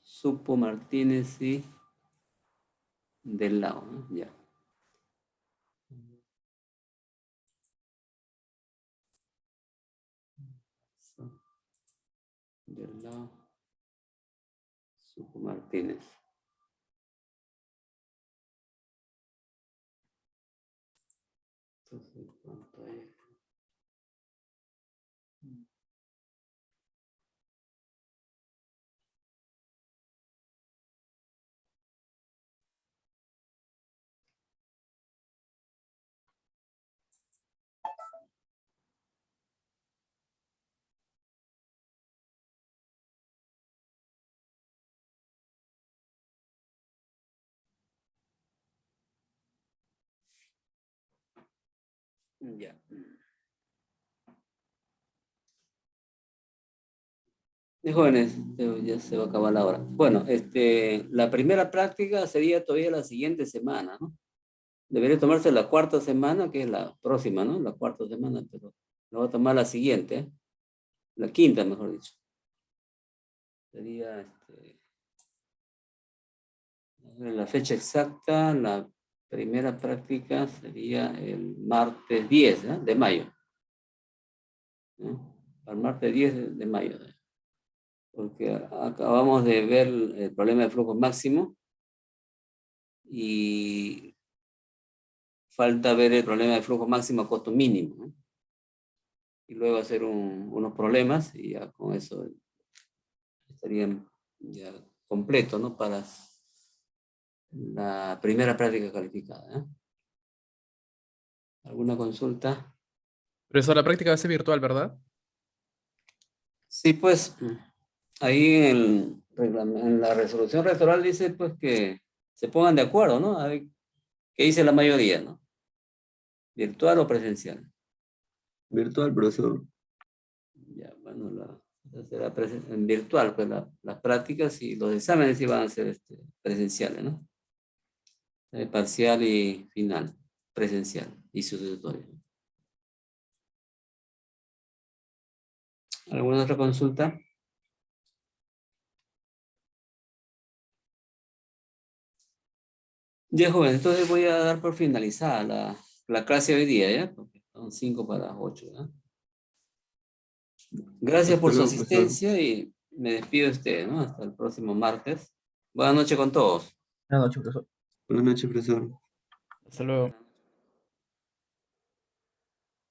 Supo Martínez y del lado, ¿no? Ya. Del lado. Supo Martínez. Entonces, pantalla. Ya. Jóvenes, ya se va a acabar la hora. Bueno, la primera práctica sería todavía la siguiente semana, ¿no? Debería tomarse la cuarta semana, que es la próxima, ¿no? La cuarta semana, pero la voy a tomar la siguiente, ¿eh? La quinta, mejor dicho. Sería, la fecha exacta, la primera práctica sería el martes 10, ¿eh? De mayo. Al martes 10 de mayo. Porque acabamos de ver el problema de flujo máximo y falta ver el problema de flujo máximo a costo mínimo, ¿no? Y luego hacer unos problemas y ya con eso estarían ya completo, ¿no? Para la primera práctica calificada, ¿eh? ¿Alguna consulta? Profesor, la práctica va a ser virtual, ¿verdad? Sí, pues ahí en la resolución rectoral dice pues que se pongan de acuerdo, ¿no? A ver qué dice la mayoría, ¿no? ¿Virtual o presencial? Virtual, profesor. Ya, bueno, será en virtual, pues las prácticas y los exámenes sí van a ser presenciales, ¿no? Parcial y final, presencial y sustitutorio. ¿Alguna otra consulta? Ya, joven, entonces voy a dar por finalizada la clase hoy día, ¿ya? Porque son 5 para las 8, ¿ya? Gracias por su Hasta luego, profesor. asistencia y me despido de usted, ¿no? Hasta el próximo martes. Buenas noches con todos. Buenas noches, profesor. Buenas noches, profesor. Hasta luego.